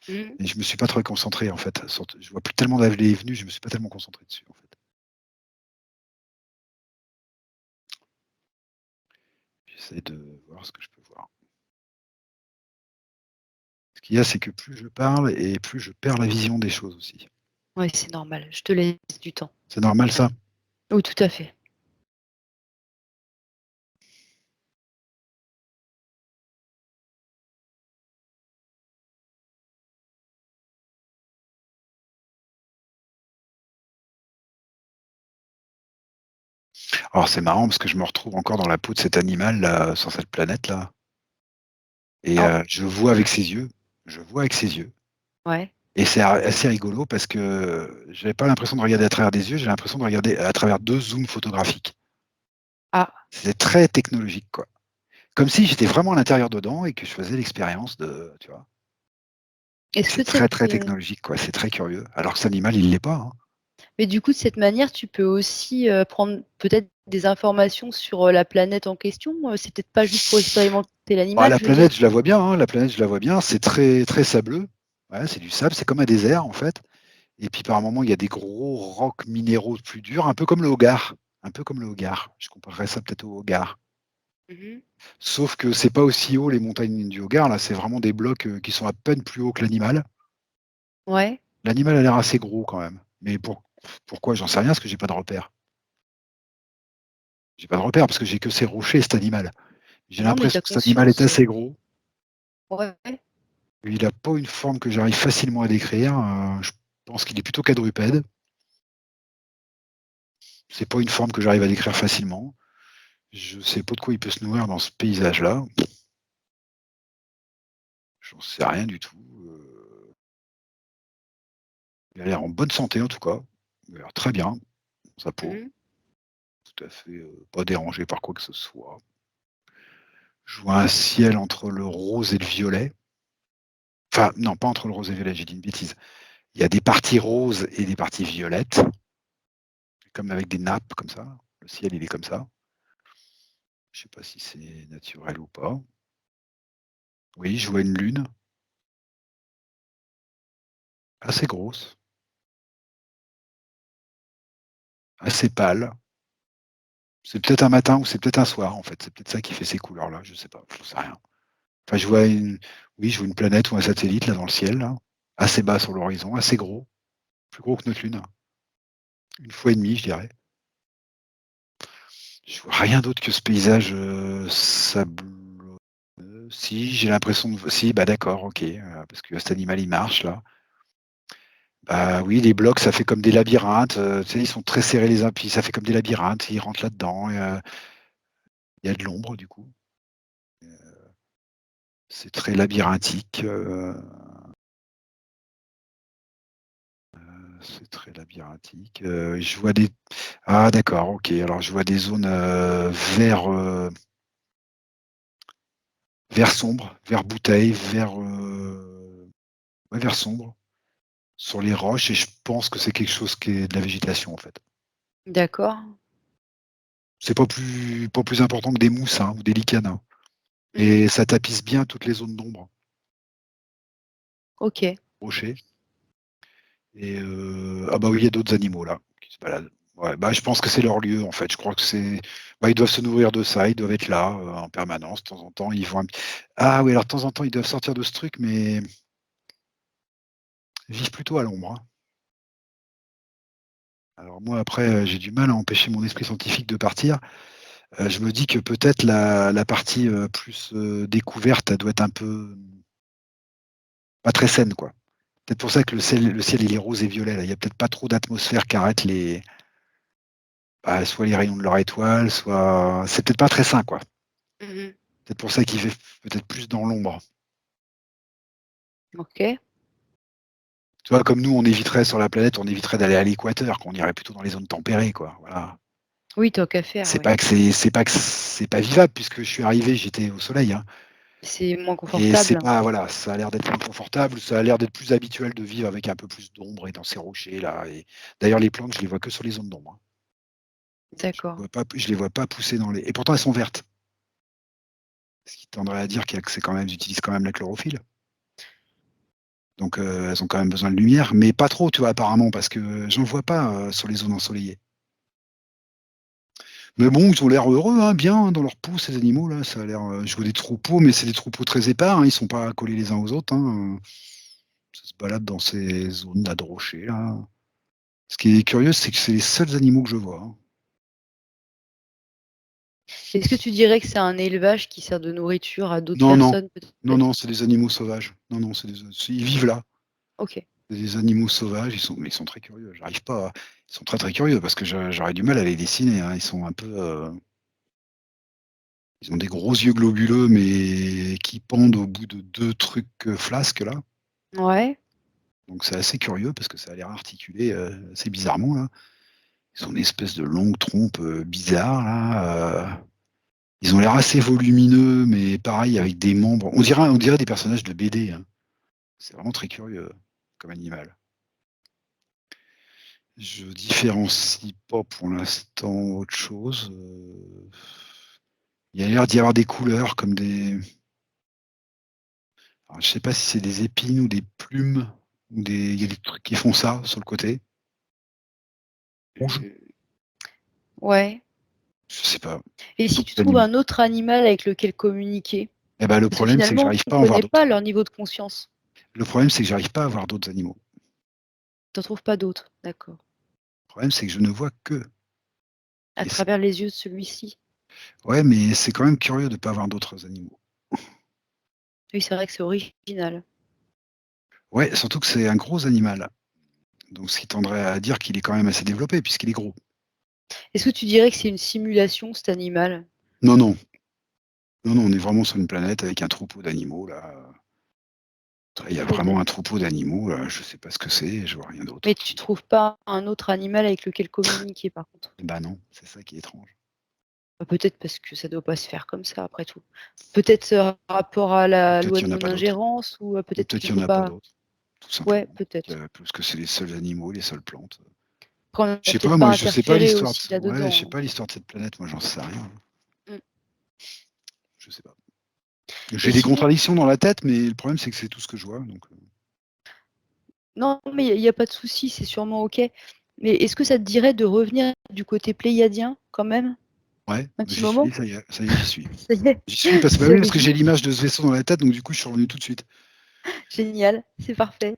Mmh. Et je me suis pas trop concentré en fait, je vois plus tellement d'allées et venues, je me suis pas tellement concentré dessus en fait. J'essaie de voir ce que je peux voir. Ce qu'il y a, c'est que plus je parle et plus je perds la vision des choses aussi. Ouais, c'est normal, je te laisse du temps. C'est normal ça? Oui, tout à fait. Alors c'est marrant parce que je me retrouve encore dans la peau de cet animal là, sur cette planète là et Ah, je vois avec ses yeux, je vois avec ses yeux ouais. et c'est assez rigolo parce que j'avais pas l'impression de regarder à travers des yeux, j'ai l'impression de regarder à travers 2 zooms photographiques. Ah, C'était très technologique quoi. Comme si j'étais vraiment à l'intérieur dedans et que je faisais l'expérience de tu vois? Et est-ce que c'est cette, très, très technologique quoi, c'est très curieux. Alors que cet animal, il l'est pas, hein. mais du coup, de cette manière, tu peux aussi, prendre peut-être des informations sur, la planète en question? C'est peut-être pas juste pour expérimenter Bah, l'animal, la je veux dire? planète, je la vois bien, hein, la planète, je la vois bien, c'est très, très sableux. Ouais, c'est du sable, c'est comme un désert en fait et puis par moments, il y a des gros rocs minéraux plus durs, un peu comme le Hogar, un peu comme le Hogar. Je comparerais ça peut-être au Hogar. Mmh. Sauf que c'est pas aussi haut les montagnes du Hogar, là, c'est vraiment des blocs, qui sont à peine plus hauts que l'animal. Ouais. L'animal a l'air assez gros quand même, mais pourquoi? J'en sais rien parce que j'ai pas de repères. J'ai pas de repères parce que j'ai que ces rochers, cet animal. J'ai Non, mais tu l'impression as que cet animal est conscience, assez gros. ouais. Il a pas une forme que j'arrive facilement à décrire, je pense qu'il est plutôt quadrupède. C'est pas une forme que j'arrive à décrire facilement. Je sais pas de quoi il peut se nourrir dans ce paysage-là. J'en sais rien du tout, il a l'air en bonne santé en tout cas. Il a l'air très bien dans sa peau, Mmh. tout à fait, pas dérangé par quoi que ce soit. Je vois un ciel entre le rose et le violet. Enfin non, pas entre le rose et le violet, j'ai dit une bêtise. Il y a des parties roses et des parties violettes, comme avec des nappes comme ça. Le ciel, il est comme ça. Je sais pas si c'est naturel ou pas. Oui, je vois une lune assez grosse, assez pâle. C'est peut-être un matin ou c'est peut-être un soir en fait. C'est peut-être ça qui fait ces couleurs-là, je sais pas, j'en sais rien. Enfin, je vois une planète ou un satellite là dans le ciel là, assez bas sur l'horizon, assez gros, plus gros que notre lune. Une fois et demie, je dirais. Je vois rien d'autre que ce paysage, sablonneux. Si, j'ai l'impression de si, bah, d'accord, OK, parce que cet animal, il marche là. Bah, oui, les blocs, ça fait comme des labyrinthes, tu sais, ils sont très serrés les uns, puis ça fait comme des labyrinthes, ils rentrent là-dedans et il y a de l'ombre du coup. C'est très labyrinthique, c'est très labyrinthique, je vois des ah d'accord, OK, alors je vois des zones, vert sombre, vert bouteille, ouais, vert sombre, sur les roches et je pense que c'est quelque chose qui est de la végétation, en fait. D'accord. C'est pas plus important que des mousses, hein, ou des lichens, hein, Mmh. mais ça tapisse bien toutes les zones d'ombre, OK. rochers et ah bah oui, il y a d'autres animaux là, qui se baladent. Ouais, bah, je pense que c'est leur lieu, en fait. Je crois que c'est bah, ils doivent se nourrir de ça, ils doivent être là, en permanence. De temps en temps, ils vont ah oui, alors de temps en temps, ils doivent sortir de ce truc, mais vivent plutôt à l'ombre, hein. Alors moi, après, j'ai du mal à empêcher mon esprit scientifique de partir. Je me dis que peut-être la partie, plus, découverte, elle doit être un peu pas très saine, quoi. Peut-être pour ça que le ciel il est rose et violet là. Il y a peut-être pas trop d'atmosphère qui arrête les bah, soit les rayons de leur étoile, soit c'est peut-être pas très sain, quoi. Mmh. Peut-être pour ça qu'il fait peut-être plus dans l'ombre. OK. Tu vois, comme nous, on éviterait sur la planète, on éviterait d'aller à l'équateur, qu'on irait plutôt dans les zones tempérées, quoi, voilà. Oui, tant qu'à faire, C'est oui. pas que c'est pas vivable puisque je suis arrivé, j'étais au soleil, hein. C'est moins Et c'est confortable. pas voilà, ça a l'air d'être plus confortable, ça a l'air d'être plus habituel de vivre avec un peu plus d'ombre et dans ces rochers là et d'ailleurs les plantes, je les vois que sur les zones d'ombre, hein. D'accord. Je les vois pas pousser dans les et pourtant elles sont vertes. Ce qui tendrait à dire que c'est quand même ils utilisent quand même la chlorophylle. Donc elles ont quand même besoin de lumière, mais pas trop, tu vois, apparemment parce que j'en vois pas, sur les zones ensoleillées. Mais bon, ils ont l'air heureux, hein, bien dans leur peau, ces animaux là. Ça a l'air. Je vois des troupeaux, mais c'est des troupeaux très épars. Hein, ils sont pas collés les uns aux autres. Hein. Ça se balade dans ces zones là de rochers là. Ce qui est curieux, c'est que c'est les seuls animaux que je vois. Hein. Est-ce que tu dirais que c'est un élevage qui sert de nourriture à d'autres Non, non, personnes, non, peut-être? non, c'est des animaux sauvages. Non, non, ils vivent là. Ok. C'est des animaux sauvages. Mais ils sont très curieux. J'arrive pas. Ils sont très très curieux parce que j'aurais du mal à les dessiner. Hein. Ils sont un peu. Ils ont des gros yeux globuleux, mais qui pendent au bout de deux trucs flasques là. Ouais. Donc c'est assez curieux parce que ça a l'air articulé assez bizarrement là. Ils ont une espèce de longue trompe bizarre là. Ils ont l'air assez volumineux, mais pareil avec des membres. On dirait des personnages de BD. Hein. C'est vraiment très curieux comme animal. Je différencie pas pour l'instant autre chose. Il y a l'air d'y avoir des couleurs comme des. Alors, je sais pas si c'est des épines ou des plumes ou des. Il y a des trucs qui font ça sur le côté. Rouge. Ouais. Je sais pas. Et si Beaucoup tu trouves d'animaux. un autre animal avec lequel communiquer? Eh ben, le Parce que problème, c'est que finalement, j'arrive tu pas à en voir connais pas d'autres. leur niveau de conscience. Le problème, c'est que j'arrive pas à voir d'autres animaux. T'en trouves pas d'autres, d'accord. Le problème, c'est que je ne vois que. À Et travers les yeux de celui-ci. ouais, mais c'est quand même curieux de ne pas avoir d'autres animaux. Oui, c'est vrai que c'est original. Ouais, surtout que c'est un gros animal. Donc, ce qui tendrait à dire qu'il est quand même assez développé, puisqu'il est gros. Est-ce que tu dirais que c'est une simulation, cet animal? Non, non. Non, non, on est vraiment sur une planète avec un troupeau d'animaux, là. Il y a Troupeau vraiment un d'animaux. troupeau d'animaux, là. Je sais pas ce que c'est, je vois rien Mais d'autre. tu trouves pas un autre animal avec lequel communiquer, par contre? Bah non, c'est ça qui est étrange. Bah, peut-être parce que ça doit pas se faire comme ça, après tout. Peut-être rapport à Ou la peut-être loi qu'il de n'y en a pas d'autres. non-ingérence, ou Ou peut-être peut-être qu'il qu'il n'y faut en a pas pas. d'autres, tout Ouais, simplement. peut-être. Parce que c'est les seuls animaux, les seules plantes. Après, on n'a Je sais pas, peut-être pas moi, je sais pas interféré l'histoire aussi de. Ouais, je sais là-dedans. pas l'histoire de cette planète, moi, j'en sais rien. Mm. Je sais pas. J'ai Et des sinon, contradictions dans la tête, mais le problème, c'est que c'est tout ce que je vois. Donc, non, mais il n'y a pas de souci, c'est sûrement OK. Mais est-ce que ça te dirait de revenir du côté pléiadien, quand même, ouais, un petit j'y suis, moment? ça y est, j'y suis. Ça y est, J'y suis parce que, bah oui, j'avais parce que dit. j'ai l'image de ce vaisseau dans la tête, donc du coup, je suis revenu tout de suite. Génial, c'est parfait.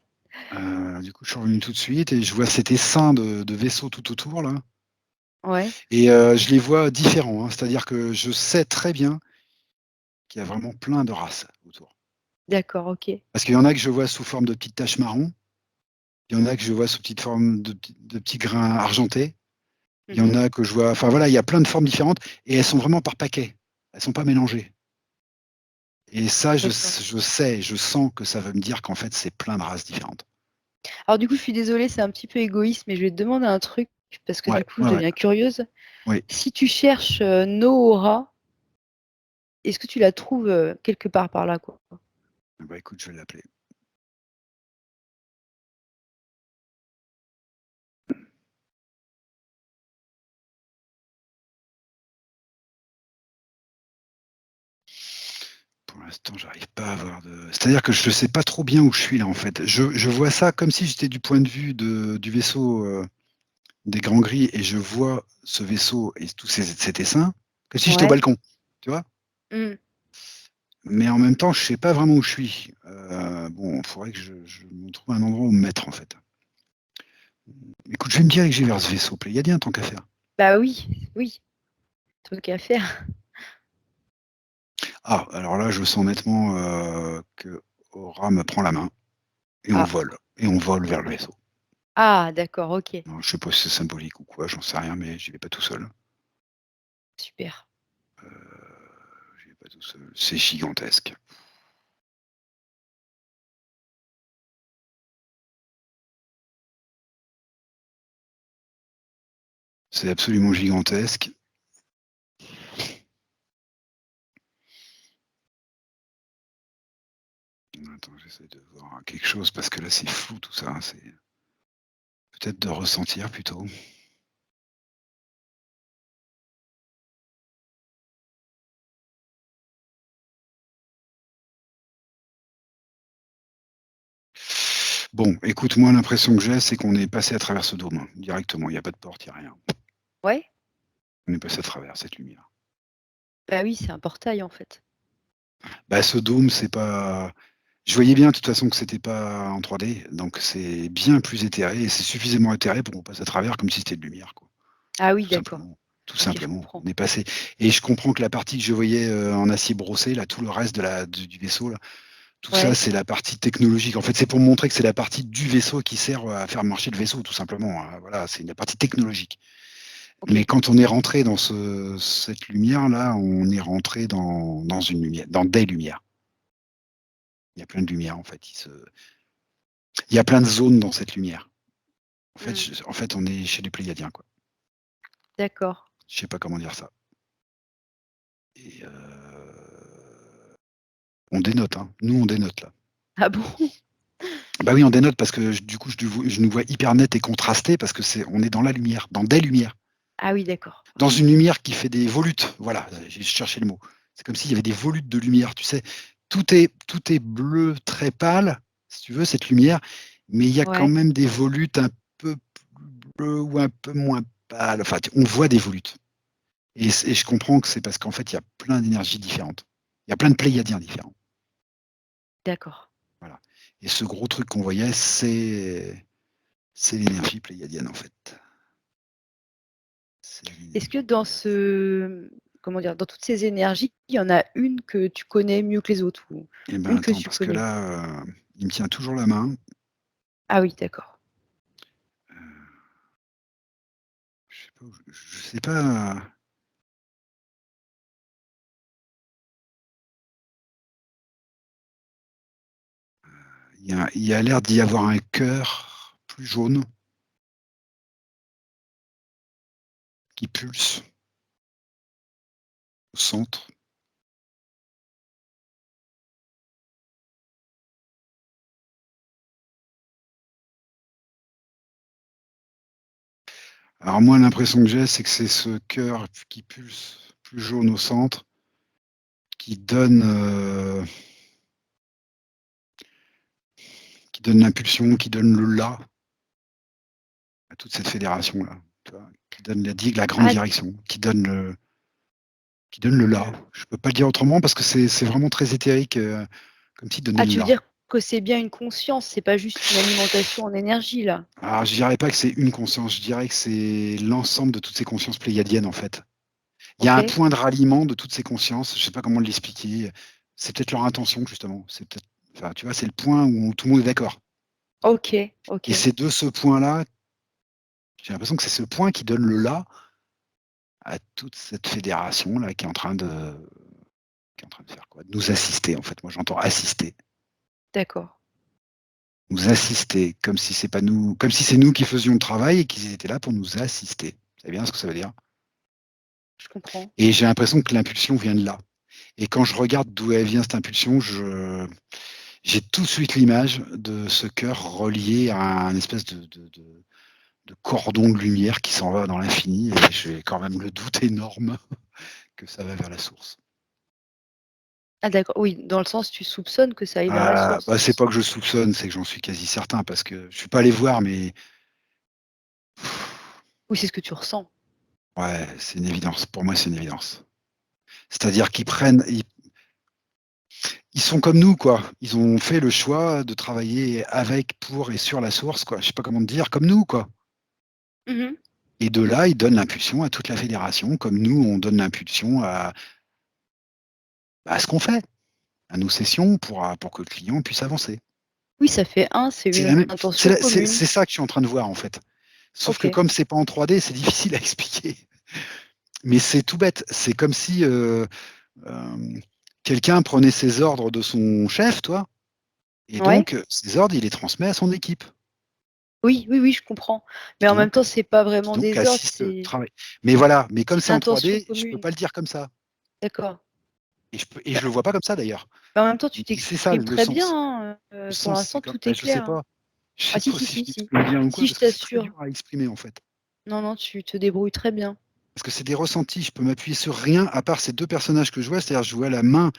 Du coup, je suis revenu tout de suite et je vois cet essaim de vaisseaux tout autour, là. Ouais, Et je les vois différents, hein, c'est-à-dire que je sais très bien qu'il y a vraiment plein de races autour. d'accord, OK. Parce qu'il y en a que je vois sous forme de petites taches marron, il y en a que je vois sous petite forme de petits grains argentés, il y en Mhm. a que je vois. Enfin voilà, il y a plein de formes différentes et elles sont vraiment par paquets. Elles sont pas mélangées. Et ça, D'accord. je sais, je sens que ça veut me dire qu'en fait, c'est plein de races différentes. Alors du coup, je suis désolée, c'est un petit peu égoïste, mais je vais te demander un truc, parce que Ouais, du coup, je ouais, ouais. deviens curieuse. Oui. Si tu cherches Nohora, est-ce que tu la trouves quelque part par là, quoi? Bah écoute, je vais l'appeler. Pour l'instant, j'arrive pas à avoir de. C'est-à-dire que je ne sais pas trop bien où je suis là en fait. Je vois ça comme si j'étais du point de vue du vaisseau des Grands Gris et je vois ce vaisseau et tout cet essaim, comme si j'étais au Ouais. balcon, tu vois. Hmm. Mais en même temps, je sais pas vraiment où je suis. Bon, il faudrait que je me trouve un endroit où me mettre en fait. Écoute, je vais me diriger vers ce vaisseau pléiadien tant qu'à faire. Bah oui, oui, tant qu'à faire. Ah, alors là, je sens nettement que Aura me prend la main et on Ah, vole. Et on vole vers le vaisseau. ah, d'accord, ok, Alors, je sais pas si c'est symbolique ou quoi, j'en sais rien, mais j'y vais pas tout seul. super. J'y vais pas tout seul. C'est gigantesque. C'est absolument gigantesque. Attends, j'essaie de voir quelque chose parce que là, c'est flou tout ça. Hein, c'est peut-être de ressentir plutôt. Bon, écoute, moi, l'impression que j'ai, c'est qu'on est passé à travers ce dôme, hein, directement. Il n'y a pas de porte, il n'y a rien. Ouais, On est passé à travers cette lumière. Bah oui, c'est un portail en fait. Bah, ce dôme, c'est pas je voyais bien de toute façon que c'était pas en 3D, donc c'est bien plus éthéré et c'est suffisamment éthéré pour qu'on passe à travers comme si c'était de lumière, quoi. Ah oui, Tout d'accord. simplement, tout OK, je simplement. comprends. On est passé et je comprends que la partie que je voyais, en acier brossé là, tout le reste de la du vaisseau là, tout ça, Ouais, c'est la partie technologique. En fait, c'est pour montrer que c'est la partie du vaisseau qui sert, à faire marcher le vaisseau tout simplement, hein. Voilà, c'est la partie technologique. Mais OK. quand on est rentré dans cette lumière-là, on est rentré dans une lumière, dans des lumières. Il y a plein de lumières en fait, il y a plein de zones dans cette lumière. Mmh. En fait, on est chez les Pléiadiens, quoi. D'accord. Je sais pas comment dire ça et on dénote, hein. Nous, on dénote là. Ah bon? Bah oui, on dénote parce que du coup, je nous vois hyper net et contrasté parce que on est dans la lumière, dans des lumières. Ah oui, d'accord. Dans OK. une lumière qui fait des volutes, voilà, j'ai cherché le mot. C'est comme s'il y avait des volutes de lumière, tu sais? Tout est bleu très pâle, si tu veux, cette lumière, mais il y a quand Ouais, même des volutes un peu plus bleues ou un peu moins pâles, enfin, on voit des volutes et je comprends que c'est parce qu'en fait, il y a plein d'énergies différentes. Il y a plein de pléiadiens différents, d'accord. voilà et ce gros truc qu'on voyait, c'est l'énergie pléiadienne, en fait. C'est Est-ce que l'énergie dans comment dire? Dans toutes ces énergies, il y en a une que tu connais mieux que les autres ou et ben, une que attends, tu parce que connais? là, il me tient toujours la main. Ah oui, d'accord. Je sais pas où je sais pas, il y a l'air d'y avoir un cœur plus jaune qui pulse au centre. Alors moi, l'impression que j'ai, c'est que c'est ce cœur qui pulse plus jaune au centre qui donne, l'impulsion, qui donne le «là» à toute cette fédération-là, tu vois? Qui donne la grande Ah, direction, qui donne le «là». mmh. Je peux pas le dire autrement parce que c'est vraiment très éthérique, comme s'il donnait Ah, le tu veux «là». dire que c'est bien une conscience, c'est pas juste une alimentation en énergie là? Alors je dirais pas que c'est une conscience, je dirais que c'est l'ensemble de toutes ces consciences pléiadiennes, en fait. Il y a un OK. point de ralliement de toutes ces consciences, je sais pas comment l'expliquer, c'est peut-être leur intention justement, c'est peut-être enfin, tu vois, c'est le point où tout le monde est d'accord OK, et OK. c'est de ce point-là, j'ai l'impression que c'est ce point qui donne le «là» à toute cette fédération-là qui est en train de faire quoi? De nous assister, en fait. Moi, j'entends assister. D'accord. Nous assister, comme si c'est pas nous comme si c'est nous qui faisions le travail et qu'ils étaient là pour nous assister. Vous savez bien ce que ça veut dire? Je comprends. Et j'ai l'impression que l'impulsion vient de là et quand je regarde d'où elle vient cette impulsion, j'ai tout de suite l'image de ce cœur relié à un espèce de cordon de lumière qui s'en va dans l'infini et j'ai quand même le doute énorme que ça va vers la source. Ah d'accord, oui, dans le sens tu soupçonnes que ça aille vers la Ah, source? bah, c'est pas que je soupçonne, c'est que j'en suis quasi certain parce que je suis pas allé voir mais Oui, c'est ce que tu ressens. ouais, c'est une évidence. Pour moi, c'est une évidence. C'est-à-dire qu'ils sont comme nous, quoi. Ils ont fait le choix de travailler avec, pour et sur la source, quoi. Je sais pas comment te dire, comme nous, quoi. Mmh. Et de là, ils donnent l'impulsion à toute la fédération, comme nous, on donne l'impulsion à ce qu'on fait, à nos sessions pour que le client puisse avancer. Oui, ça fait un, c'est C'est la une même intention commune. c'est ça que je suis en train de voir, en fait. Sauf que OK. comme c'est pas en 3D, c'est difficile à expliquer. Mais c'est tout bête. C'est comme si, hem, quelqu'un prenait ses ordres de son chef, toi, et Ouais. donc ces ordres, il les transmet à son équipe. Oui, oui, oui, je comprends. Mais Qui en même donc temps, c'est pas qui vraiment donc des ordres, assiste, c'est travail. Mais voilà, mais comme c'est c'est une en intention 3D, je peux commune. pas le dire comme ça D'accord. et Bah, je le vois pas comme ça d'ailleurs. mais en même temps, tu Mais c'est ça t'exprimes le très bien, sens. hein, Le pour sens, c'est l'instant comme tout bah, est je sais clair, hein. pas. Je Ah sais si, pas si, si je si, si. m'exprime bien ou Si, quoi je parce que c'est très t'assure. dur à exprimer en fait. Non, non, tu te débrouilles très bien. Parce que c'est des ressentis, je peux m'appuyer sur rien à part ces 2 personnages que je vois, c'est-à-dire je vois la main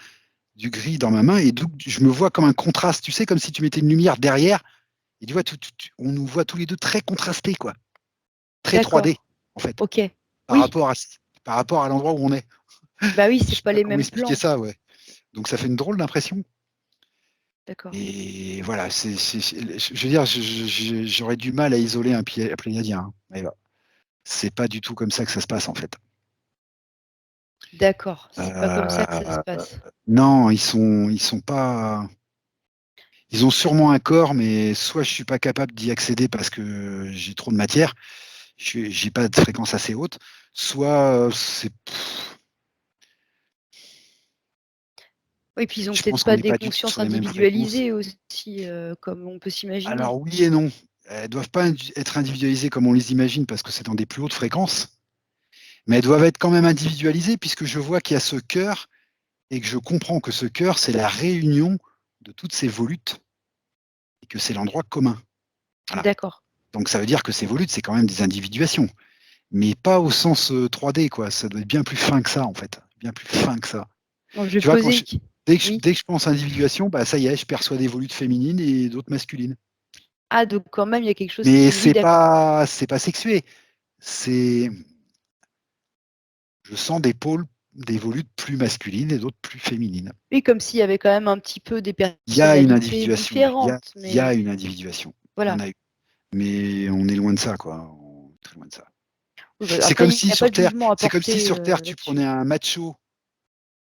du gris dans ma main et donc je me vois comme un contraste, tu sais, comme si tu mettais une lumière derrière et tu vois on nous voit tous les 2 très contrastés quoi, très 3D D'accord. en fait, OK. par Oui, rapport par rapport à l'endroit où on est. Bah oui, Je c'est sais pas pas les comment mêmes expliquer plans. ça, ouais. Donc ça fait une drôle d'impression. D'accord. Et voilà, je veux dire, j'aurais du mal à isoler un Pléiadien, hein. Mais c'est pas du tout comme ça que ça se passe en fait. D'accord, c'est pas comme ça que ça se Euh, passe. non, ils sont pas. Ils ont sûrement un corps, mais soit je suis pas capable d'y accéder parce que j'ai trop de matière, j'ai pas de fréquence assez haute, soit c'est. Oui, puis ils ont Je peut-être pense qu'on pas n'est des pas du tout consciences sur les mêmes fréquences. individualisées aussi, comme on peut s'imaginer. Alors oui et non. Elles doivent pas être individualisées comme on les imagine parce que c'est dans des plus hautes fréquences, mais elles doivent être quand même individualisées puisque je vois qu'il y a ce cœur et que je comprends que ce cœur, c'est la réunion de toutes ces volutes et que c'est l'endroit commun. Voilà. D'accord. Donc ça veut dire que ces volutes, c'est quand même des individuations, mais pas au sens 3D, quoi. Ça doit être bien plus fin que ça, en fait. Bien plus fin que ça. Bon, je vais Tu vois, poser oui. dès que je pense individuation, bah, ça y est, je perçois des volutes féminines et d'autres masculines. Ah, donc quand même, il y a quelque chose Mais qui oui, d'accord. c'est pas sexué. C'est, je sens des pôles, des volutes plus masculines et d'autres plus féminines. Oui, comme s'il y avait quand même un petit peu des Il y a une personnalités individuation, ouais. différentes, Il y a mais une individuation. Il y en voilà. a eu. Mais on est loin de ça, quoi. On est très loin de ça. Oui, bah, après, il n'y a pas de jugement à C'est comme si porter, sur Terre, tu prenais là-dessus. un macho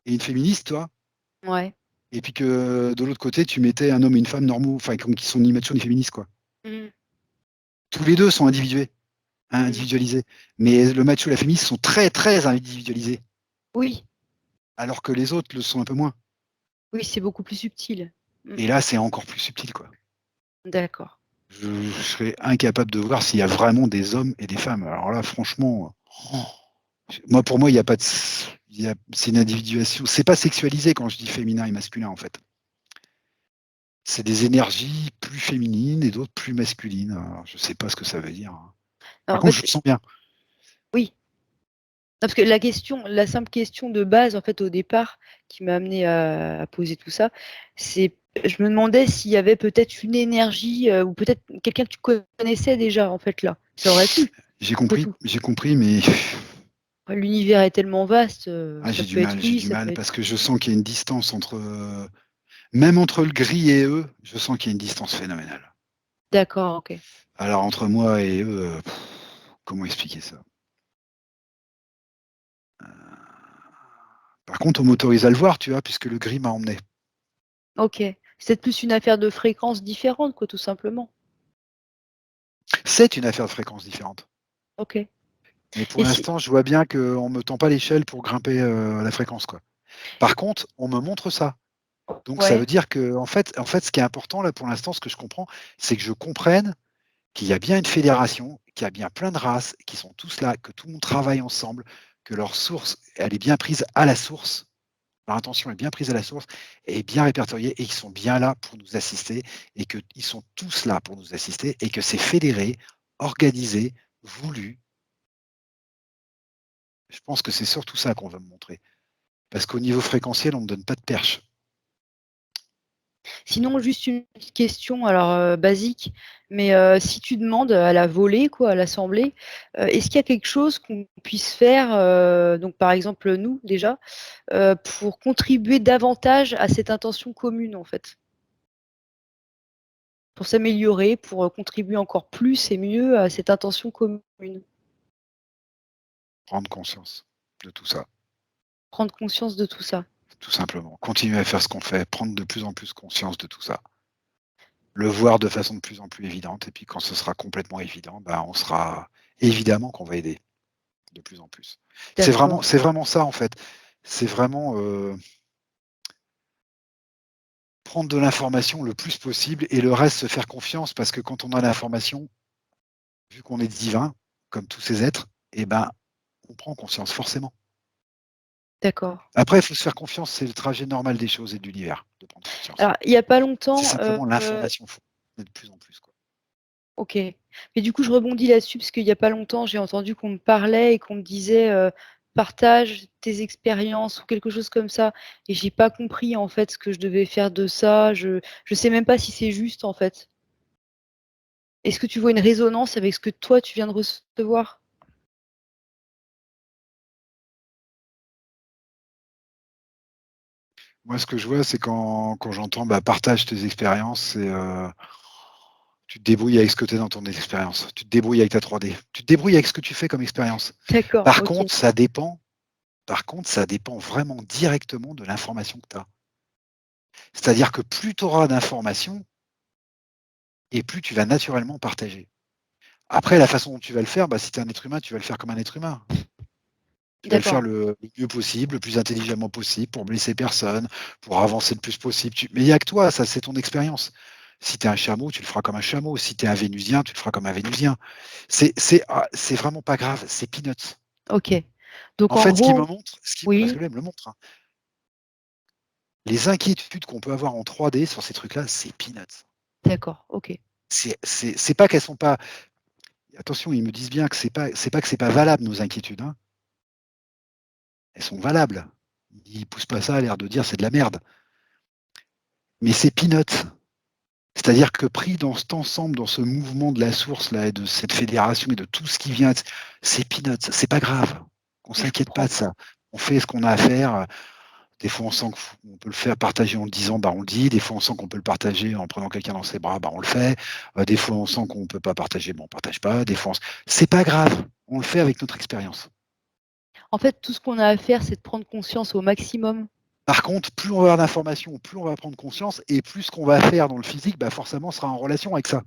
et une féministe, toi, Ouais. et puis que de l'autre côté, tu mettais un homme et une femme normaux, enfin, qui sont ni macho ni féministes, quoi. Mmh. Tous les deux sont Mmh. individualisés. Mais le macho et la féministe sont très, très individualisés, Oui, alors que les autres le sont un peu moins. oui, c'est beaucoup plus subtil. Mmh. Et là, c'est encore plus subtil, quoi. D'accord. Je serais incapable de voir s'il y a vraiment des hommes et des femmes. Alors là, franchement, moi, pour moi, il n'y a pas de. C'est une individuation. C'est pas sexualisé quand je dis féminin et masculin, en fait. C'est des énergies plus féminines et d'autres plus masculines. Alors, je sais pas ce que ça veut dire, hein. Par Alors, en contre, je fait, le sens bien. oui. Non, parce que la simple question de base, en fait, au départ, qui m'a amené à poser tout ça, c'est je me demandais s'il y avait peut-être une énergie, ou peut-être quelqu'un que tu connaissais déjà, en fait, là. Ça aurait pu, après tout. J'ai compris, mais L'univers est tellement vaste, ah, ça peut être j'ai lui, du ça peut mal être parce que je sens qu'il y a une distance entre, même entre le gris et eux, je sens qu'il y a une distance phénoménale. d'accord, OK. Alors entre moi et eux, comment expliquer ça? Par contre, on m'autorise à le voir, tu vois, puisque le gris m'a emmené. OK. C'est peut-être plus une affaire de fréquences différentes, quoi, tout simplement. C'est une affaire de fréquences différentes. OK. Mais pour Et si l'instant, je vois bien qu'on me tend pas l'échelle pour grimper la fréquence, quoi. Par contre, on me montre ça. Donc ça veut ouais, dire que, en fait, ce qui est important là pour l'instant, ce que je comprends, c'est que je comprenne qu'il y a bien une fédération, qu'il y a bien plein de races, qui sont tous là, que tout le monde travaille ensemble, que leur source, elle est bien prise à la source, leur intention est bien prise à la source, et bien répertoriée, et qu'ils sont bien là pour nous assister, et qu'ils sont tous là pour nous assister, et que c'est fédéré, organisé, voulu. Je pense que c'est surtout ça qu'on va me montrer. Parce qu'au niveau fréquentiel, on ne me donne pas de perche. sinon juste une petite question alors, basique, mais si tu demandes à la volée quoi, à l'assemblée, est-ce qu'il y a quelque chose qu'on puisse faire, donc par exemple nous déjà, pour contribuer davantage à cette intention commune en fait? Pour s'améliorer, pour, contribuer encore plus et mieux à cette intention commune? Prendre conscience de tout ça, Prendre conscience de tout ça. tout simplement. Continuer à faire ce qu'on fait, prendre de plus en plus conscience de tout ça. Le voir de façon de plus en plus évidente, et puis quand ce sera complètement évident, ben, on sera évidemment qu'on va aider de plus en plus. D'accord. C'est vraiment ça en fait. C'est vraiment prendre de l'information le plus possible et le reste se faire confiance parce que quand on a l'information, vu qu'on est divin, comme tous ces êtres, eh ben, on prend conscience forcément. D'accord. Après, il faut se faire confiance, c'est le trajet normal des choses et de l'univers, de prendre conscience. Alors il y a pas C'est longtemps, simplement l'information, faut de plus en plus, quoi. OK. Mais du coup, je rebondis là-dessus parce qu'il y a pas longtemps, j'ai entendu qu'on me parlait et qu'on me disait, «Partage tes expériences» ou quelque chose comme ça et j'ai pas compris, en fait, ce que je devais faire de ça. Je sais même pas si c'est juste, en fait. Est-ce que tu vois une résonance avec ce que toi, tu viens de recevoir? Moi, ce que je vois, c'est quand j'entends, partage tes expériences, c'est, tu te débrouilles avec ce que tu as dans ton expérience. Tu te débrouilles avec ta 3D. Tu te débrouilles avec ce que tu fais comme expérience. D'accord, Par OK. contre, ça dépend vraiment directement de l'information que tu as. C'est-à-dire que plus tu auras d'informations et plus tu vas naturellement partager. Après, la façon dont tu vas le faire, si tu es un être humain, tu vas le faire comme un être humain. Tu vas le faire D'accord. le mieux possible, le plus intelligemment possible pour blesser personne, pour avancer le plus possible. Mais il y a que toi, ça, c'est ton expérience. Si tu es un chameau, tu le feras comme un chameau. Si tu es un Vénusien, tu le feras comme un Vénusien. C'est vraiment pas grave, c'est peanuts. OK. Donc En en fait, ce qui me gros montre, parce oui, que là, il me le montre, hein, les inquiétudes qu'on peut avoir en 3D sur ces trucs-là, c'est peanuts. d'accord, OK. C'est pas qu'elles sont pas. Attention, ils me disent bien que c'est pas que c'est pas valable nos inquiétudes, hein. Elles sont valables. Ils poussent pas ça à l'air de dire c'est de la merde. Mais c'est peanuts. C'est-à-dire que pris dans cet ensemble, dans ce mouvement de la source là et de cette fédération et de tout ce qui vient, c'est peanuts, c'est pas grave. On Oui, je s'inquiète pas comprends. de ça. On fait ce qu'on a à faire. Des fois, on sent qu'on peut le faire partager en le disant, on le dit. Des fois, on sent qu'on peut le partager en prenant quelqu'un dans ses bras, on le fait. Des fois, on sent qu'on peut pas partager, on partage pas. Des fois, c'est pas grave. On le fait avec notre expérience. En fait, tout ce qu'on a à faire, c'est de prendre conscience au maximum. Par contre, plus on va avoir d'informations, plus on va prendre conscience et plus ce qu'on va faire dans le physique, forcément, sera en relation avec ça.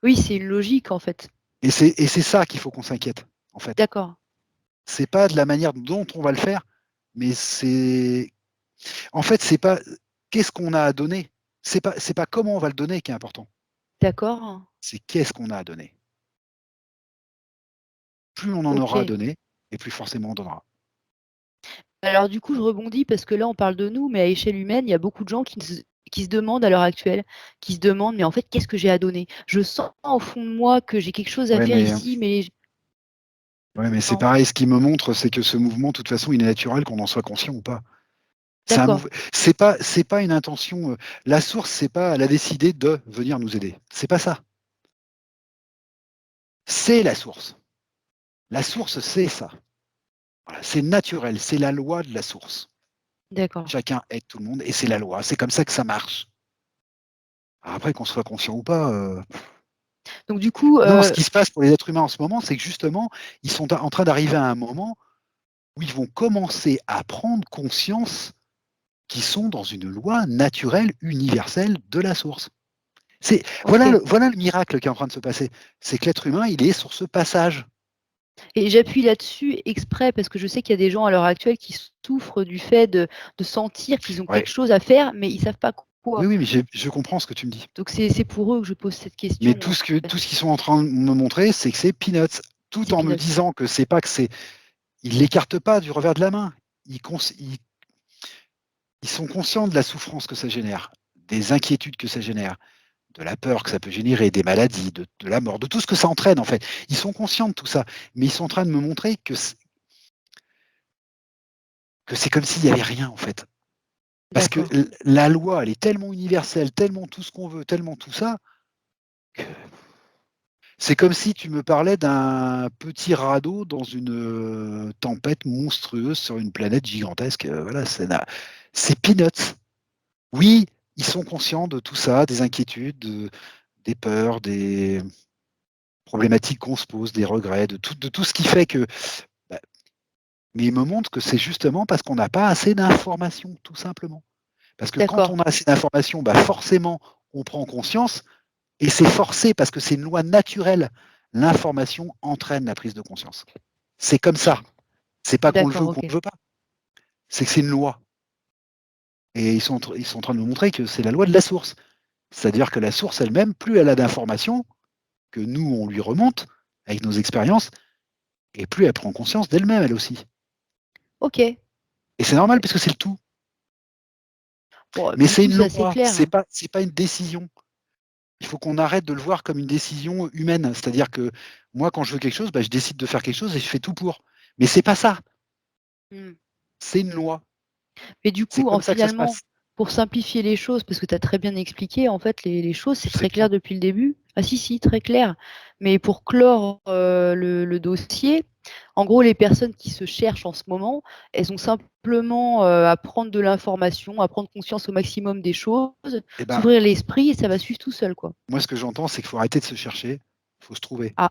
Oui, c'est une logique, en fait. Et c'est ça qu'il faut qu'on s'inquiète, en fait. D'accord, C'est pas de la manière dont on va le faire, mais c'est pas qu'est-ce qu'on a à donner. C'est pas comment on va le donner qui est important. d'accord, C'est qu'est-ce qu'on a à donner. Plus on en aura à OK. donner, et plus forcément on donnera. Alors du coup, je rebondis parce que là, on parle de nous, mais à échelle humaine, il y a beaucoup de gens qui se demandent à l'heure actuelle, qui se demandent: «Mais en fait, qu'est-ce que j'ai à donner? Je sens au fond de moi que j'ai quelque chose à Ouais, faire mais ici, mais c'est non». pareil. Ce qui me montre, c'est que ce mouvement, de toute façon, il est naturel, qu'on en soit conscient ou pas. C'est un D'accord, mouv c'est pas une intention. La source, c'est pas, elle a décidé de venir nous aider. C'est pas ça. C'est la source. La source, c'est ça. Voilà, c'est naturel. C'est la loi de la source. d'accord. Chacun aide tout le monde et c'est la loi. C'est comme ça que ça marche. Après, qu'on soit conscient ou pas. Donc du coup, Non, ce qui se passe pour les êtres humains en ce moment, c'est que justement, ils sont en train d'arriver à un moment où ils vont commencer à prendre conscience qu'ils sont dans une loi naturelle universelle de la source. OK. Voilà le miracle qui est en train de se passer. C'est que l'être humain, il est sur ce passage. Et j'appuie là-dessus exprès parce que je sais qu'il y a des gens à l'heure actuelle qui souffrent du fait de sentir qu'ils ont Ouais. quelque chose à faire, mais ils savent pas Oui, quoi. oui, mais je comprends ce que tu me dis. Donc c'est pour eux que je pose cette Mais question, en tout fait. ce qu'ils sont en train de me montrer, c'est que c'est peanuts, C'est tout en me peanuts. disant que c'est pas que c'est. Ils l'écartent pas du revers de la main. Ils, cons- ils, ils sont conscients de la souffrance que ça génère, des inquiétudes que ça génère, de la peur que ça peut générer, des maladies, de la mort, de tout ce que ça entraîne en fait. Ils sont conscients de tout ça, mais ils sont en train de me montrer que c'est comme s'il n'y avait rien en fait. Parce que D'accord. la loi, elle est tellement universelle, tellement tout ce qu'on veut, tellement tout ça, que c'est comme si tu me parlais d'un petit radeau dans une tempête monstrueuse sur une planète gigantesque. Voilà, c'est peanuts. Oui, ils sont conscients de tout ça, des inquiétudes, des peurs, des problématiques qu'on se pose, des regrets, de tout ce qui fait que. bah, mais ils me montrent que c'est justement parce qu'on n'a pas assez d'informations, tout simplement. Parce que quand D'accord. on a assez d'informations, forcément, on prend conscience, et c'est forcé parce que c'est une loi naturelle. L'information entraîne la prise de conscience. C'est comme ça. C'est pas qu'on le veut D'accord, ou qu'on ne OK. le veut pas. C'est que c'est une loi. Et ils sont en train de nous montrer que c'est la loi de la source. C'est-à-dire que la source elle-même, plus elle a d'informations que nous, on lui remonte avec nos expériences, et plus elle prend conscience d'elle-même, elle aussi. OK. Et c'est normal Ouais. parce que c'est le tout. Bon, Mais du c'est coup, une c'est assez loi, clair, hein. c'est pas une décision. Il faut qu'on arrête de le voir comme une décision humaine. C'est-à-dire que moi, quand je veux quelque chose, je décide de faire quelque chose et je fais tout pour. Mais c'est pas ça. Mmh. C'est une loi. Mais du C'est coup, comme ça que ça se finalement, passe. pour simplifier les choses, parce que tu as très bien expliqué, en fait, les choses, c'est C'est très bien. clair depuis le début. Ah si, si, très clair. Mais pour clore, le dossier, En gros, les personnes qui se cherchent en ce moment, elles ont simplement à prendre de l'information, à prendre conscience au maximum des choses, Eh ben, s'ouvrir l'esprit et ça va suivre tout seul, quoi. moi, ce que j'entends, c'est qu'il faut arrêter de se chercher, il faut se trouver. Ah,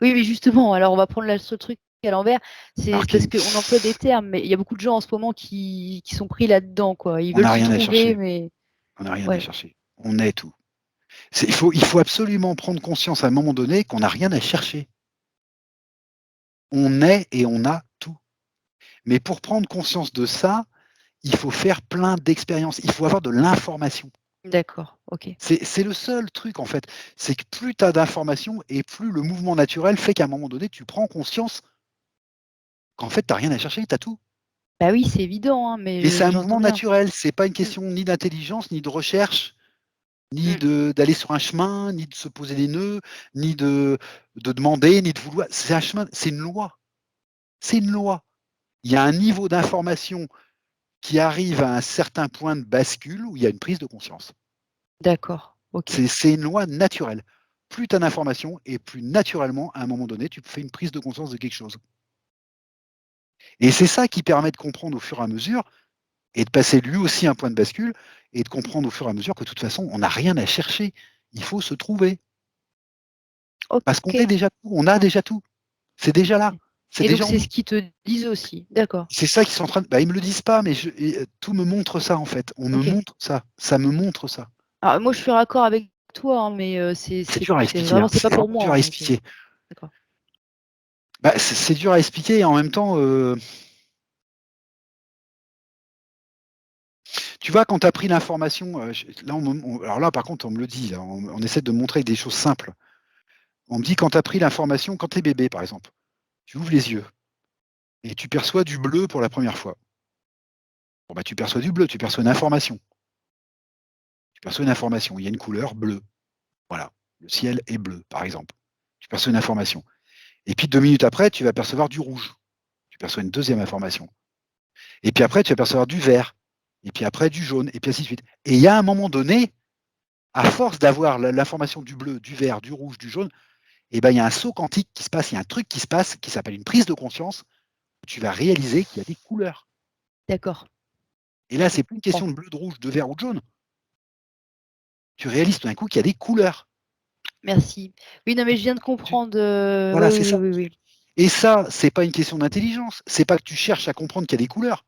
oui, mais justement, alors on va prendre ce truc à l'envers. C'est Alors parce qu'on emploie des termes, mais il y a beaucoup de gens en ce moment qui sont pris là-dedans, quoi. Ils on veulent n'a se rien à trouver, chercher. mais On n'a rien à ouais, chercher. On est tout. Il faut absolument prendre conscience à un moment donné qu'on n'a rien à chercher. On est et on a tout. Mais pour prendre conscience de ça, il faut faire plein d'expériences. Il faut avoir de l'information. d'accord, ok. C'est le seul truc, en fait. C'est que plus tu as d'informations et plus le mouvement naturel fait qu'à un moment donné, tu prends conscience qu'en fait, tu n'as rien à chercher, tu as tout. Bah oui, c'est évident, hein, Mais c'est mais un j'entends mouvement bien. naturel. C'est pas une Mm, question ni d'intelligence, ni de recherche, ni mm. d'aller sur un chemin, ni de se poser des nœuds, ni de demander, ni de vouloir. C'est un chemin, c'est une loi. C'est une loi. Il y a un niveau d'information qui arrive à un certain point de bascule où il y a une prise de conscience. D'accord, ok. C'est une loi naturelle. Plus tu as d'informations et plus naturellement, à un moment donné, tu fais une prise de conscience de quelque chose. Et c'est ça qui permet de comprendre au fur et à mesure et de passer lui aussi un point de bascule et de comprendre au fur et à mesure que de toute façon, on n'a rien à chercher. Il faut se trouver. Parce qu'on est Ok. déjà tout, on a déjà tout. C'est déjà là. C'est Et donc déjà en c'est nous. ce qu'ils te disent aussi. D'accord. C'est ça qu'ils sont en train de. Bah, ils me le disent pas, mais tout me montre ça en fait. On me Ok. montre ça. Ça me montre ça. Alors moi je suis raccord avec toi, hein, mais C'est dur à c'est expliquer. vraiment Hein. c'est pas C'est pour vraiment dur à moi, hein, expliquer. d'accord. Bah, c'est dur à expliquer et en même temps, tu vois, quand tu as pris l'information, là, alors là, par contre, on me le dit, là, on essaie de montrer avec des choses simples. On me dit quand tu as pris l'information, quand tu es bébé, par exemple, tu ouvres les yeux et tu perçois du bleu pour la première fois. Bon, bah, tu perçois du bleu, tu perçois une information. Tu perçois une information, il y a une couleur bleue. Voilà, le ciel est bleu, par exemple. Tu perçois une information. Et puis 2 minutes après, tu vas percevoir du rouge. Tu perçois une deuxième information. Et puis après, tu vas percevoir du vert. Et puis après, du jaune, et puis ainsi de suite. Et il y a un moment donné, à force d'avoir l'information du bleu, du vert, du rouge, du jaune, eh ben, il y a un saut quantique qui se passe, il y a un truc qui se passe qui s'appelle une prise de conscience. Tu vas réaliser qu'il y a des couleurs. D'accord. Et là, Je c'est plus une comprends. question de bleu, de rouge, de vert ou de jaune. Tu réalises tout d'un coup qu'il y a des couleurs. Merci. Oui, non, mais je viens de Tu- comprendre. Oui, Voilà, c'est oui, oui, ça. oui, oui. Et ça, c'est pas une question d'intelligence. C'est pas que tu cherches à comprendre qu'il y a des couleurs.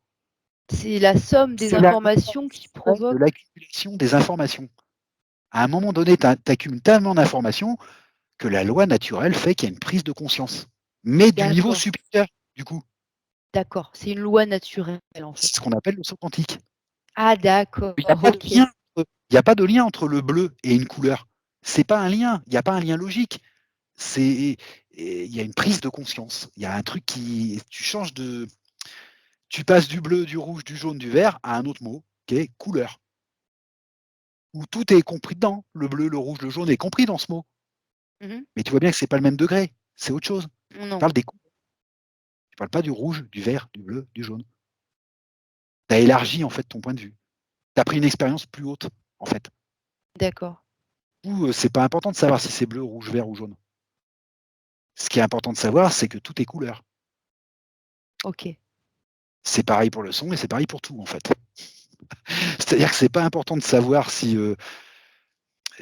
C'est la somme des C'est la informations qui de provoque. l'accumulation des informations. À un moment donné, tu accumules tellement d'informations que la loi naturelle fait qu'il y a une prise de conscience. Mais du niveau D'accord. supérieur, du coup. D'accord. C'est une loi naturelle en C'est ce fait. qu'on appelle le saut quantique. Ah d'accord. Il n'y a pas de Ok. lien. Il n'y a pas de lien entre le bleu et une couleur. C'est pas un lien. Il n'y a pas un lien logique. Il y a une prise de conscience. Il y a un truc qui, tu passes du bleu, du rouge, du jaune, du vert à un autre mot qui est couleur. Où tout est compris dedans. Le bleu, le rouge, le jaune est compris dans ce mot. Mhm. Mais tu vois bien que c'est pas le même degré. C'est autre chose. Tu Non. parles des couleurs. Tu parles pas du rouge, du vert, du bleu, du jaune. Tu as élargi en fait ton point de vue. Tu as pris une expérience plus haute en fait. D'accord. Ou c'est pas important de savoir si c'est bleu, rouge, vert ou jaune. Ce qui est important de savoir, c'est que tout est couleur. Ok. C'est pareil pour le son et c'est pareil pour tout en fait. C'est-à-dire que c'est pas important de savoir si.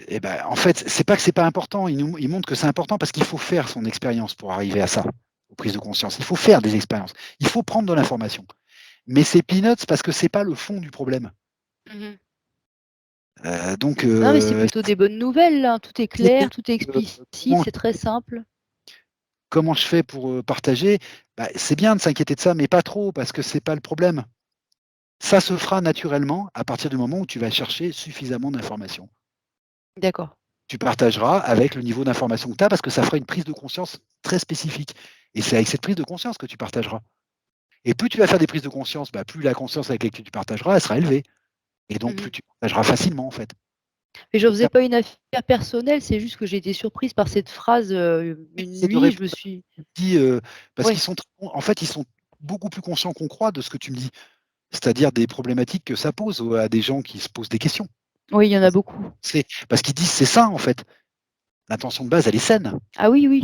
Eh ben, en fait, c'est pas que c'est pas important. Il montre que c'est important parce qu'il faut faire son expérience pour arriver à ça, aux prises de conscience. Il faut faire des expériences. Il faut prendre de l'information. Mais c'est peanuts parce que c'est pas le fond du problème. Mhm. Donc, Non, mais c'est plutôt des bonnes nouvelles, là. Tout est clair, tout est euh, explicite, comment, c'est très simple. comment je fais pour partager? Bah, c'est bien de s'inquiéter de ça, mais pas trop, parce que c'est pas le problème. Ça se fera naturellement à partir du moment où tu vas chercher suffisamment d'informations. D'accord. Tu partageras avec le niveau d'information que tu as, parce que ça fera une prise de conscience très spécifique. Et c'est avec cette prise de conscience que tu partageras. Et plus tu vas faire des prises de conscience, bah, plus la conscience avec laquelle tu partageras, elle sera élevée. Et donc, plus Mhm. tu partageras facilement, en fait. Mais je faisais pas une affaire personnelle, c'est juste que j'ai été surprise par cette phrase une C'est de nuit. Je me répondre à ce suis. que tu me dis, parce qu'ils Ouais. sont, en fait, ils sont beaucoup plus conscients qu'on croit de ce que tu me dis. C'est-à-dire des problématiques que ça pose à des gens qui se posent des questions. Oui, il y en a beaucoup. Parce qu'ils disent c'est ça en fait. L'intention de base, elle est saine. Ah oui, oui.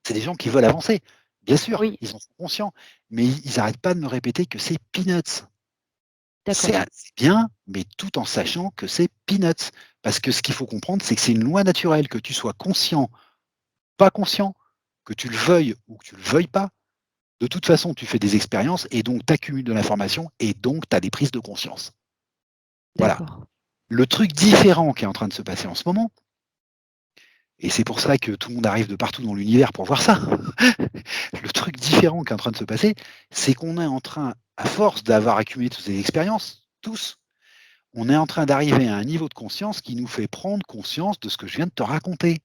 C'est des gens qui veulent avancer. Bien sûr, Oui, ils en sont conscients, mais ils n'arrêtent pas de me répéter que c'est peanuts. d'accord. C'est bien, mais tout en sachant que c'est peanuts. Parce que ce qu'il faut comprendre, c'est que c'est une loi naturelle, que tu sois conscient, pas conscient, que tu le veuilles ou que tu le veuilles pas. De toute façon, tu fais des expériences et donc tu accumules de l'information et donc tu as des prises de conscience. Voilà. D'accord. Le truc différent qui est en train de se passer en ce moment, et c'est pour ça que tout le monde arrive de partout dans l'univers pour voir ça. Le truc différent qui est en train de se passer, c'est qu'on est en train, à force d'avoir accumulé toutes ces expériences, tous, on est en train d'arriver à un niveau de conscience qui nous fait prendre conscience de ce que je viens de te raconter.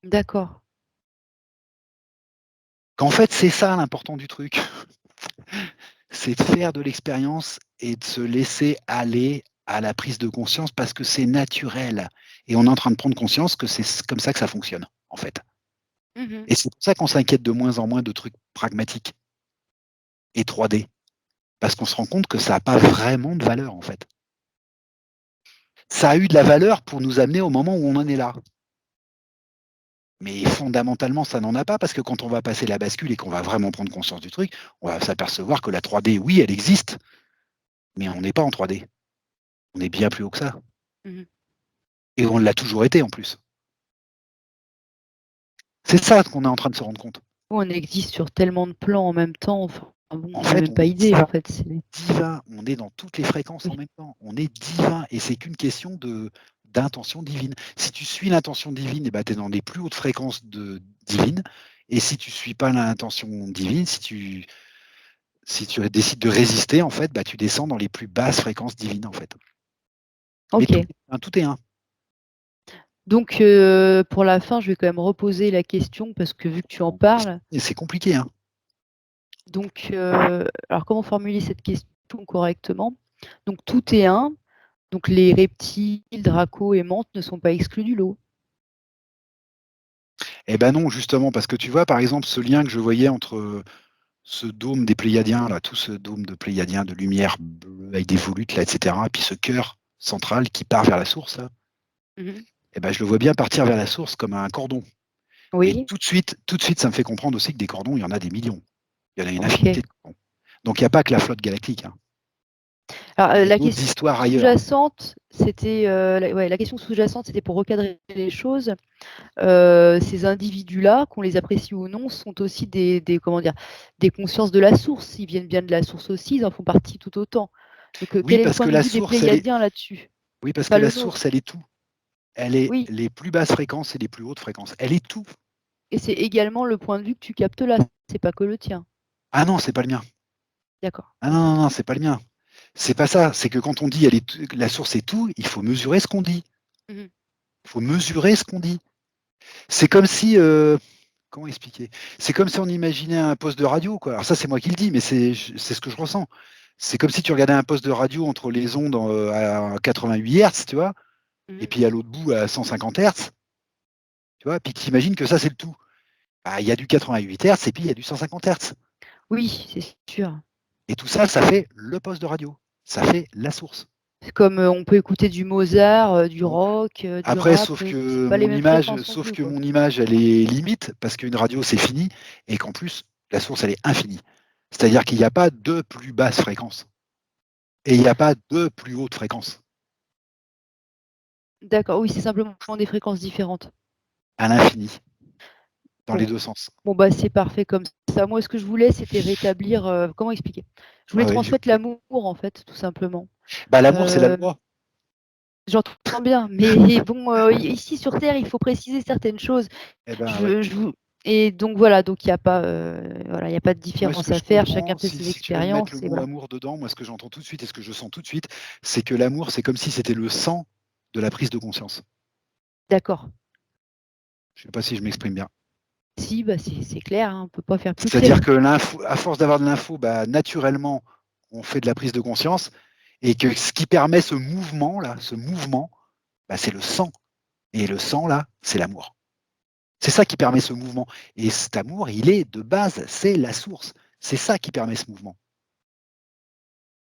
D'accord. Qu'en fait, c'est ça l'important du truc. C'est de faire de l'expérience et de se laisser aller à la prise de conscience parce que c'est naturel. Et on est en train de prendre conscience que c'est comme ça que ça fonctionne, en fait. Mmh. Et c'est pour ça qu'on s'inquiète de moins en moins de trucs pragmatiques et 3D. Parce qu'on se rend compte que ça n'a pas vraiment de valeur, en fait. Ça a eu de la valeur pour nous amener au moment où on en est là. Mais fondamentalement, ça n'en a pas parce que quand on va passer la bascule et qu'on va vraiment prendre conscience du truc, on va s'apercevoir que la 3D, oui, elle existe, mais on n'est pas en 3D. On est bien plus haut que ça. Mmh. Et on l'a toujours été en plus. C'est ça qu'on est en train de se rendre compte. On existe sur tellement de plans en même temps, enfin bon, En on a fait, même on pas est idée en divin, fait, c'est divin, on est dans toutes les fréquences en oui. même temps. On est divin et c'est qu'une question d'intention divine. Si tu suis l'intention divine, eh ben, tu es dans les plus hautes fréquences divines. Et si tu ne suis pas l'intention divine, si tu décides de résister, en fait, bah, tu descends dans les plus basses fréquences divines, en fait. Mais tout OK. est un, tout est un. Donc pour la fin, je vais quand même reposer la question parce que vu que tu en parles, Et c'est compliqué, hein. donc alors comment formuler cette question correctement? Donc tout est un, donc les reptiles, dracos et mantes ne sont pas exclus du lot? Eh ben non, justement, parce que tu vois, par exemple, ce lien que je voyais entre ce dôme des Pléiadiens, là, tout ce dôme de Pléiadiens, de lumière bleue avec des volutes, là, etc., et puis ce cœur central qui part vers la source, là, Mmh. eh ben, je le vois bien partir vers la source comme un cordon. Et Oui, tout de suite, ça me fait comprendre aussi que des cordons, il y en a des millions. Il y en a une infinité OK. de cordons. Donc il n'y a pas que la flotte galactique, hein. Alors, Il y a la d'autres question histoires ailleurs. sous-jacente, c'était, la question sous-jacente, c'était pour recadrer les choses. Ces individus-là, qu'on les apprécie ou non, sont aussi des comment dire? Des consciences de la source. Ils viennent bien de la source aussi, ils en font partie tout autant. Donc, Oui, quel est le parce point que de la vue des source, elle est. Pléiadiens là-dessus? Oui, parce que Pas la le source, nôtre. elle est tout. Elle est Oui, les plus basses fréquences et les plus hautes fréquences. Elle est tout. et c'est également le point de vue que tu captes là, c'est pas que le tien? Ah non, c'est pas le mien. D'accord, Ah non, OK. non, non, c'est pas le mien. C'est pas ça. C'est que quand on dit la source est tout, il faut mesurer ce qu'on dit. Mmh. Il faut mesurer ce qu'on dit. C'est comme si, comment expliquer? C'est comme si on imaginait un poste de radio, quoi. Alors ça, c'est moi qui le dis, mais c'est ce que je ressens. C'est comme si tu regardais un poste de radio entre les ondes à 88 Hertz, tu vois, et Mmh. puis à l'autre bout à 150 Hertz, tu vois, puis tu imagines que ça, c'est le tout. Ah, il y a du 88 Hertz et puis il y a du 150 Hertz. Oui, c'est sûr. Et tout ça, ça fait le poste de radio. Ça fait la source. C'est comme, on peut écouter du Mozart, du rock, du Après, rap, c'est pas les mêmes fréquences non plus, quoi. mon image, elle est limite, parce qu'une radio, c'est fini, et qu'en plus, la source, elle est infinie. C'est-à-dire qu'il n'y a pas de plus basse fréquence, et il n'y a pas de plus haute fréquence, D'accord, oui, c'est simplement des fréquences différentes. à l'infini, dans les Bon. deux sens. Bon, bah, c'est parfait comme ça. Moi, ce que je voulais, c'était rétablir, comment expliquer? Je voulais Ouais, ouais, transmettre j'écoute. l'amour, en fait, tout simplement. Bah, l'amour, c'est la Heu, loi. J'entends bien, mais bon, ici sur terre, il faut préciser certaines choses. Eh ben, ouais. Je vous et donc voilà, donc il y a pas, voilà, il y a pas de Moi, ce différence que à je faire, chacun comprends, fait si, ses si tu veux mettre le expériences et mot voilà. amour dedans, moi, ce que j'entends tout de suite et ce que je sens tout de suite, c'est que l'amour, c'est comme si c'était le sang de la prise de conscience. D'accord. Je sais pas si je m'exprime bien. Si, bah, c'est clair, hein, on peut pas faire plus C'est-à-dire clair. que l'info, à force d'avoir de l'info, bah, naturellement, on fait de la prise de conscience et que ce qui permet ce mouvement, bah, c'est le sang. Et le sang, là, c'est l'amour. C'est ça qui permet ce mouvement. Et cet amour, il est de base, c'est la source. C'est ça qui permet ce mouvement.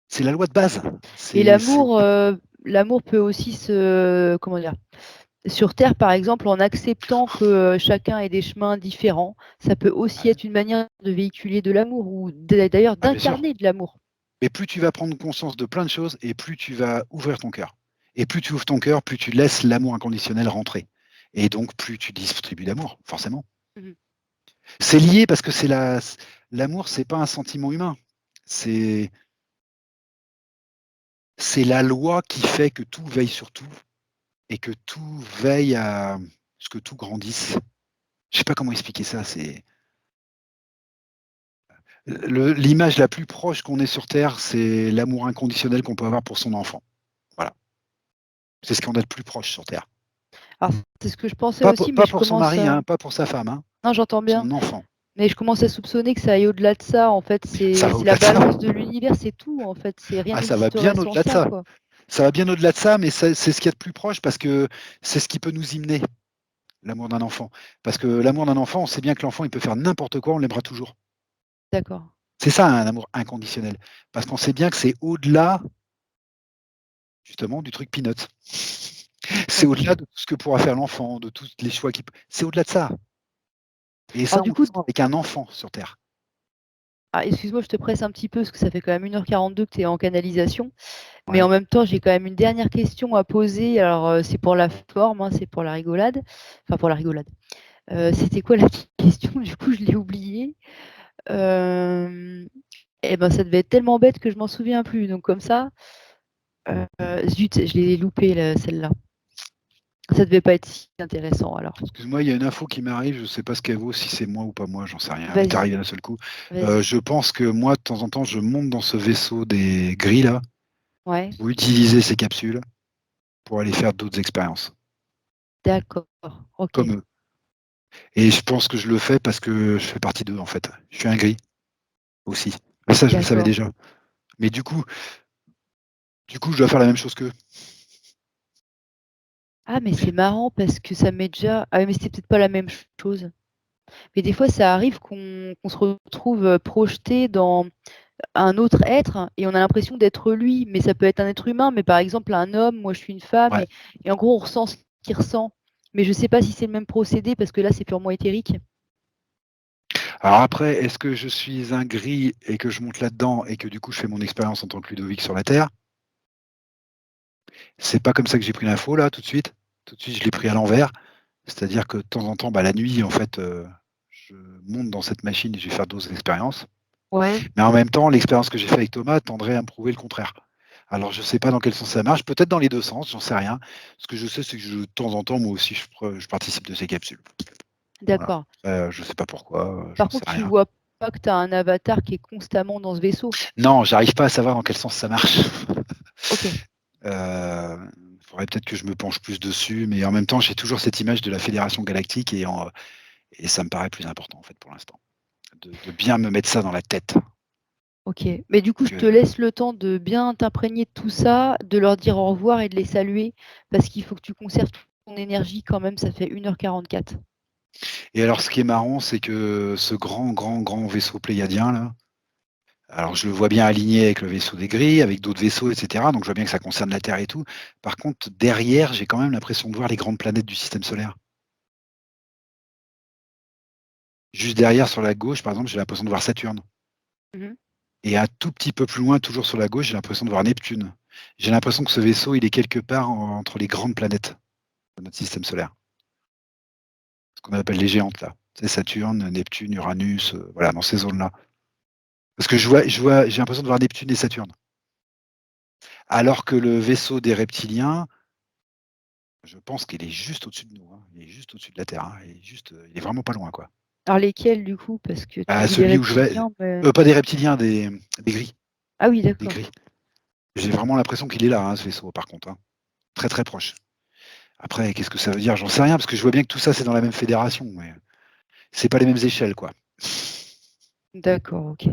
C'est la loi de base. Et C'est l'amour peut aussi se comment dire? sur Terre, par exemple, en acceptant que chacun ait des chemins différents, ça peut aussi Ouais. être une manière de véhiculer de l'amour ou d'ailleurs Ah, bien sûr. d'incarner de l'amour. Mais plus tu vas prendre conscience de plein de choses et plus tu vas ouvrir ton cœur. Et plus tu ouvres ton cœur, plus tu laisses l'amour inconditionnel rentrer. Et donc plus tu distribues d'amour, forcément. Mhm. C'est lié parce que l'amour, c'est pas un sentiment humain. C'est la loi qui fait que tout veille sur tout et que tout veille à ce que tout grandisse. Je sais pas comment expliquer ça. C'est l'image la plus proche qu'on ait sur Terre, c'est l'amour inconditionnel qu'on peut avoir pour son enfant. Voilà. C'est ce qu'on a de plus proche sur Terre. Alors, c'est ce que je pensais aussi, mais Pas je pour son commence mari, à... hein, pas pour sa femme, hein, Non, j'entends bien, son enfant. mais je commence à soupçonner que ça aille au-delà de ça. En fait, Ça c'est va la au-delà de ça. balance de l'univers, c'est tout. En fait, c'est rien Ah, ça va n'existerait bien sans au-delà de ça, ça. quoi. Ça va bien au-delà de ça, mais c'est ce qu'il y a de plus proche parce que c'est ce qui peut nous hymner, l'amour d'un enfant. Parce que l'amour d'un enfant, on sait bien que l'enfant, il peut faire n'importe quoi, on l'aimera toujours. D'accord. C'est ça un amour inconditionnel. Parce qu'on sait bien que c'est au-delà, justement, du truc peanuts. C'est au-delà Ok. de tout ce que pourra faire l'enfant, de tous les choix qu'il peut. C'est au-delà de ça. Et ça, Alors, on du le coup, sent avec un enfant sur Terre. excuse-moi, je te presse un petit peu parce que ça fait quand même 1h42 que tu es en canalisation. Mais en Ouais. même temps, j'ai quand même une dernière question à poser. Alors, c'est pour la forme, hein, c'est pour la rigolade. Enfin, pour la rigolade. C'était quoi la question? Du coup, je l'ai oubliée. Eh ben, ça devait être tellement bête que je m'en souviens plus. Donc, comme ça, zut, je l'ai loupée, celle-là. Ça devait pas être si intéressant alors. Excuse-moi, il y a une info qui m'arrive, je ne sais pas ce qu'elle vaut, si c'est moi ou pas moi, j'en sais rien. Elle m'est Vas-y, arrivée d'un seul coup. vas-y. Je pense que moi, de temps en temps, je monte dans ce vaisseau des grilles là, Ouais, pour utiliser ces capsules pour aller faire d'autres expériences, d'accord. Ok, comme eux. Et je pense que je le fais parce que je fais partie d'eux en fait. Je suis un gris aussi. Mais ça, je le savais d'accord. déjà. Mais du coup, je dois faire la même chose qu'eux. Ah, mais c'est marrant parce que ça m'est déjà. Ah, oui, mais c'était peut-être pas la même chose. Mais des fois, ça arrive qu'on se retrouve projeté dans un autre être et on a l'impression d'être lui, mais ça peut être un être humain, mais par exemple un homme, moi je suis une femme, Ouais. et en gros on ressent ce qu'il ressent. Mais je sais pas si c'est le même procédé parce que là c'est purement éthérique. Alors après, est-ce que je suis un gris et que je monte là-dedans et que du coup je fais mon expérience en tant que Ludovic sur la Terre? C'est pas comme ça que j'ai pris l'info là, tout de suite. Tout de suite, je l'ai pris à l'envers. C'est-à-dire que de temps en temps, bah, la nuit, en fait, je monte dans cette machine et je vais faire d'autres expériences. Ouais. Mais en même temps, l'expérience que j'ai faite avec Thomas tendrait à me prouver le contraire. Alors je ne sais pas dans quel sens ça marche, peut-être dans les 2 sens, j'en sais rien. Ce que je sais, c'est que de temps en temps, moi aussi, je participe de ces capsules. Voilà. D'accord. Je ne sais pas pourquoi, Par j'en sais contre, tu rien. vois pas que tu as un avatar qui est constamment dans ce vaisseau. Non, j'arrive pas à savoir dans quel sens ça marche. Ok, Faudrait peut-être que je me penche plus dessus, mais en même temps, j'ai toujours cette image de la Fédération galactique et ça me paraît plus important, en fait, pour l'instant, de bien me mettre ça dans la tête. ok. Mais du coup, je te Que laisse le temps de bien t'imprégner de tout ça, de leur dire au revoir et de les saluer parce qu'il faut que tu conserves ton énergie quand même, ça fait 1h44. et alors ce qui est marrant, c'est que ce grand, grand, grand vaisseau pléiadien là, alors je le vois bien aligné avec le vaisseau des grilles, avec d'autres vaisseaux et cetera, donc je vois bien que ça concerne la Terre et tout. Par contre, derrière, j'ai quand même l'impression de voir les grandes planètes du système solaire. Juste derrière, sur la gauche, par exemple, j'ai l'impression de voir Saturne. Mhm. Et un tout petit peu plus loin, toujours sur la gauche, j'ai l'impression de voir Neptune. J'ai l'impression que ce vaisseau, il est quelque part entre les grandes planètes de notre système solaire. Ce qu'on appelle les géantes, là. C'est Saturne, Neptune, Uranus, voilà, dans ces zones-là. Parce que j'ai l'impression de voir Neptune et Saturne. Alors que le vaisseau des reptiliens, je pense qu'il est juste au-dessus de nous, hein. Il est juste au-dessus de la Terre, hein. Il est vraiment pas loin, quoi. Alors lesquels du coup? Parce que tu Ah, dis des celui où je vais, reptiliens, mais... pas des reptiliens, des gris, Ah oui, des d'accord. gris. J'ai vraiment l'impression qu'il est là, hein, ce vaisseau, par contre, hein. Très, très proche. Après, qu'est-ce que ça veut dire? J'en sais rien, parce que je vois bien que tout ça, c'est dans la même fédération, mais c'est pas les mêmes échelles, quoi. D'accord, ok.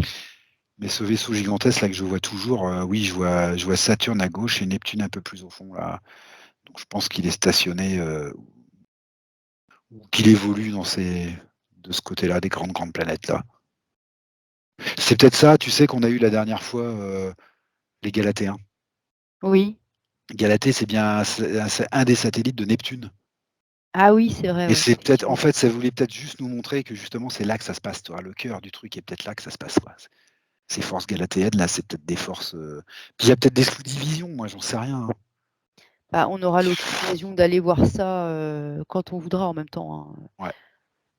Mais ce vaisseau gigantesque là que je vois toujours, oui, je vois Saturne à gauche et Neptune un peu plus au fond là. Donc je pense qu'il est stationné, ou qu'il évolue de ce côté-là, des grandes, grandes planètes là. C'est peut-être ça, tu sais, qu'on a eu la dernière fois, les Galatéens. Oui, Galatée, c'est bien c'est un des satellites de Neptune. Ah oui, c'est vrai, Et ouais, c'est peut-être, en effectivement. fait, ça voulait peut-être juste nous montrer que justement c'est là que ça se passe, toi. Le cœur du truc est peut-être là que ça se passe, quoi. Ces forces galatéennes, là, c'est peut-être des forces. Puis il y a peut-être des sous-divisions, moi, j'en sais rien, hein. Bah, on aura l'occasion d'aller voir ça quand on voudra en même temps, hein. Ouais.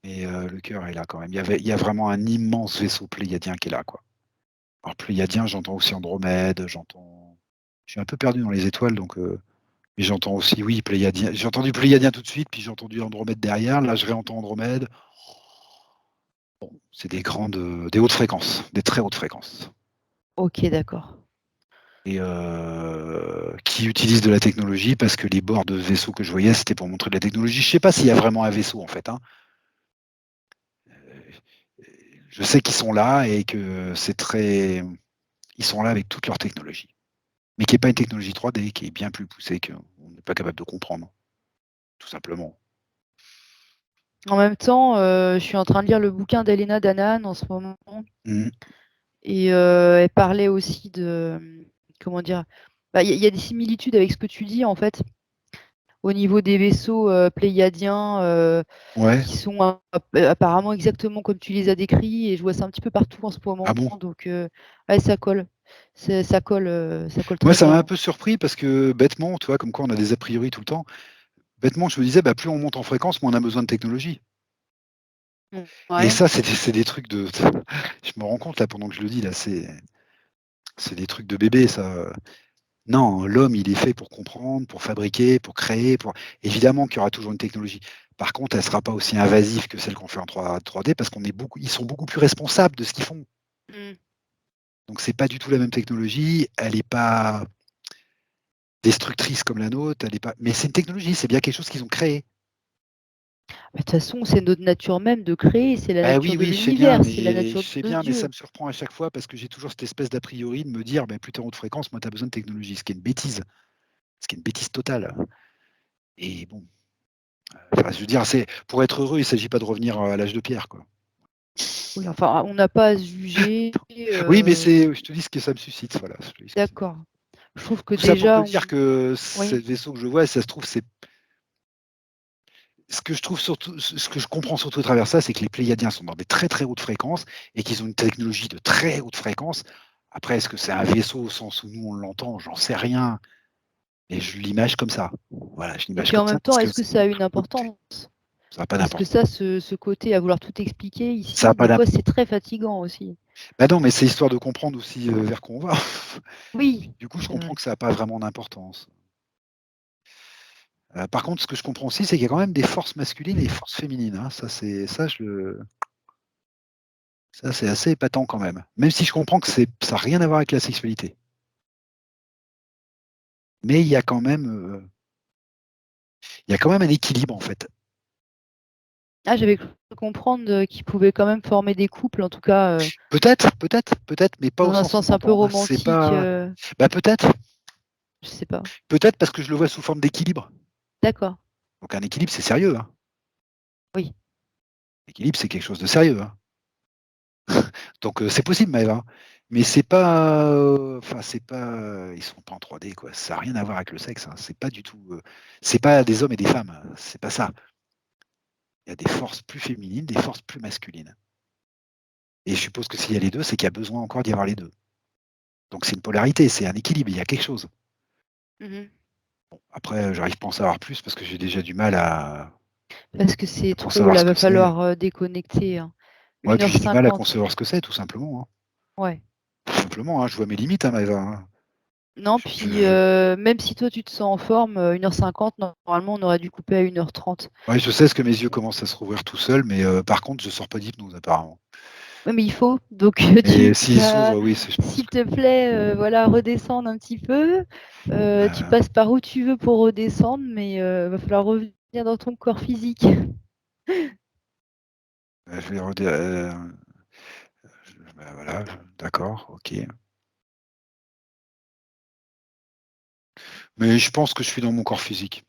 Mais le cœur est là quand même. Il y a vraiment un immense vaisseau pléiadien qui est là, quoi. Alors pléiadien, j'entends aussi Andromède, j'entends. Je suis un peu perdu dans les étoiles, donc. Mais j'entends aussi, oui, pléiadien. J'ai entendu pléiadien tout de suite, puis j'ai entendu Andromède derrière. Là, je réentends Andromède. Bon, c'est des hautes fréquences, des très hautes fréquences. Ok, d'accord. Et qui utilisent de la technologie parce que les bords de vaisseaux que je voyais, c'était pour montrer de la technologie. Je sais pas s'il y a vraiment un vaisseau en fait, hein. Je sais qu'ils sont là et que c'est très. Ils sont là avec toute leur technologie. Mais qui n'est pas une technologie 3D, qui est bien plus poussée qu'on n'est pas capable de comprendre, tout simplement. En même temps, je suis en train de lire le bouquin d'Elena Danaan en ce moment. Mmh. Et elle parlait aussi de, comment dire, bah, il y a des similitudes avec ce que tu dis en fait, au niveau des vaisseaux pléiadiens Ouais. qui sont apparemment exactement comme tu les as décrits, et je vois ça un petit peu partout en ce Ah moment, bon? donc ouais, ça colle. Ça colle Moi, très ça m'a un bien. peu surpris parce que bêtement, tu vois, comme quoi on a des a priori tout le temps. Bêtement, je me disais, bah, plus on monte en fréquence, moins on a besoin de technologie. Et Ouais. ça, c'est des trucs de. Je me rends compte là pendant que je le dis là, c'est des trucs de bébé ça. Non, l'homme, il est fait pour comprendre, pour fabriquer, pour créer, pour. Évidemment qu'il y aura toujours une technologie. Par contre, elle ne sera pas aussi invasive que celle qu'on fait en 3D parce ils sont beaucoup plus responsables de ce qu'ils font. Mm. Donc c'est pas du tout la même technologie. Elle n'est pas destructrice comme la nôtre. Elle est pas. Mais c'est une technologie. C'est bien quelque chose qu'ils ont créé. De toute façon, c'est notre nature même de créer, c'est la Bah oui, nature de oui, je sais bien, l'univers, c'est la mais je nature sais de bien, mais ça Dieu. me surprend à chaque fois parce que j'ai toujours cette espèce d'a priori de me dire, bah, plus tu es en haute fréquence, moins tu as besoin de technologie, ce qui est une bêtise, ce qui est une bêtise totale. Et bon, enfin, je veux dire, c'est pour être heureux, il ne s'agit pas de revenir à l'âge de pierre, quoi. Oui, enfin, on n'a pas à se juger. Oui, mais je te dis ce que ça me suscite, voilà. Je te dis ce que ça me D'accord. Je trouve que Tout ça pour te déjà, dire que ce oui. vaisseau que je vois, ça se trouve, c'est ce que je trouve surtout, ce que je comprends surtout à travers ça, c'est que les Pléiadiens sont dans des très très hautes fréquences et qu'ils ont une technologie de très haute fréquence. Après, est-ce que c'est un vaisseau au sens où nous on l'entend? J'en sais rien. Et je l'image comme ça. Voilà, je Et l'image puis en comme ça même parce temps, que est-ce que ça a une importance? ça n'a pas Parce que d'importance. ça, ce côté à vouloir tout expliquer Ça a ici, pas des fois, d'importance. c'est très fatigant aussi. Bah non, mais c'est histoire de comprendre aussi vers quoi on va. Oui, Du coup, je c'est comprends vrai. que ça n'a pas vraiment d'importance. Par contre, ce que je comprends aussi, c'est qu'il y a quand même des forces masculines et des forces féminines, hein. Ça, c'est assez épatant quand même. Même si je comprends que ça n'a rien à voir avec la sexualité. Mais il y a quand même un équilibre en fait. Ah, j'avais cru comprendre qu'ils pouvaient quand même former des couples, en tout cas, Peut-être, mais pas au dans un sens où sens on un peu entend, hein. C'est romantique, pas. Bah peut-être, je sais pas. peut-être parce que je le vois sous forme d'équilibre. D'accord, Donc un équilibre, c'est sérieux, hein. oui. L'équilibre, c'est quelque chose de sérieux, hein. Donc c'est possible, Maëva, hein. Mais c'est pas, enfin c'est pas, ils sont pas en 3D quoi. Ça n'a rien à voir avec le sexe, hein. C'est pas du tout, c'est pas des hommes et des femmes, hein. C'est pas ça. Il y a des forces plus féminines, des forces plus masculines. Et je suppose que s'il y a les deux, c'est qu'il y a besoin encore d'y avoir les deux. Donc c'est une polarité, c'est un équilibre, il y a quelque chose. Mhm. Après, j'arrive pas à en savoir plus parce que j'ai déjà du mal Parce que c'est pour trop, savoir là, ce va que c'est. falloir déconnecter, hein. Ouais, puis j'ai du mal à 1h50. concevoir ce que c'est, tout simplement, hein. Ouais. Tout simplement, hein. Je vois mes limites, hein, Maëva, hein. Non, puis Je- même si toi tu te sens en forme, 1h50, normalement on aurait dû couper à 1h30. Ouais, je sais ce que mes yeux commencent à se rouvrir tout seuls, mais par contre, je sors pas d'hypnose apparemment. Oui, mais il faut, donc tu Et s'ils vas, s'ouvrent, oui, je pense s'il que. te plaît, voilà, redescendre un petit peu. Tu euh, passes par où tu veux pour redescendre, mais va falloir revenir dans ton corps physique. je vais redire. Ben voilà, d'accord, ok. Mais je pense que je suis dans mon corps physique.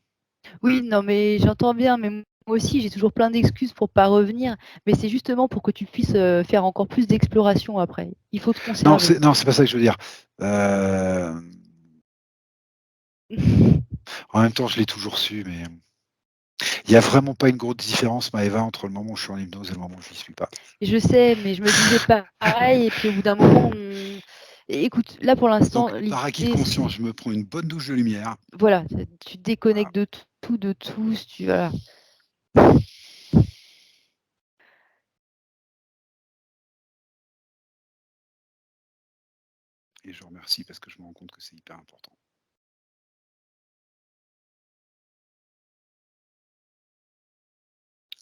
Oui, non, mais j'entends bien, mais moi aussi, j'ai toujours plein d'excuses pour pas revenir, mais c'est justement pour que tu puisses faire encore plus d'exploration après. Il faut te conserver. Non, c'est pas ça que je veux dire. Euh, En même temps, je l'ai toujours su, mais Il y a vraiment pas une grosse différence, Maëva, entre le moment où je suis en hypnose et le moment où je n'y suis pas. Je sais, mais je me disais pareil, et puis au bout d'un moment, écoute, là pour l'instant, Donc, par acquis de l'idée, conscience, c'est je me prends une bonne douche de lumière. voilà, tu Voilà. déconnectes de tout, de tous, voilà. Et je vous remercie parce que je me rends compte que c'est hyper important.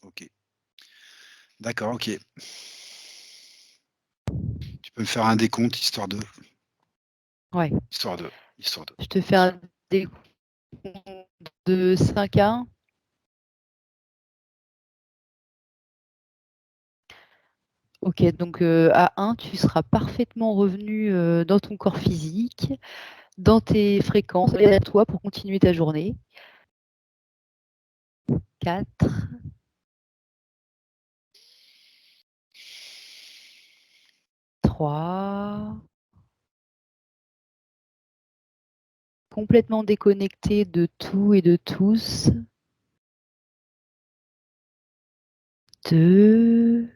OK. D'accord, OK. Tu peux me faire un décompte histoire de Ouais. histoire de histoire de. Je te fais un décompte de 5 à 1. OK, donc à 1, tu seras parfaitement revenu, dans ton corps physique, dans tes fréquences, à toi pour continuer ta journée. 4. 3. Complètement déconnecté de tout et de tous. 2.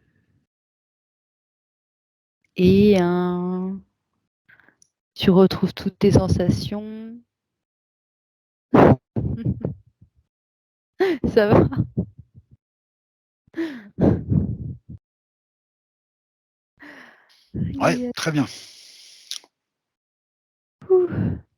Et 1. Tu retrouves toutes tes sensations. Ça va? Ouais, Aïe, aïe, très bien. aïe.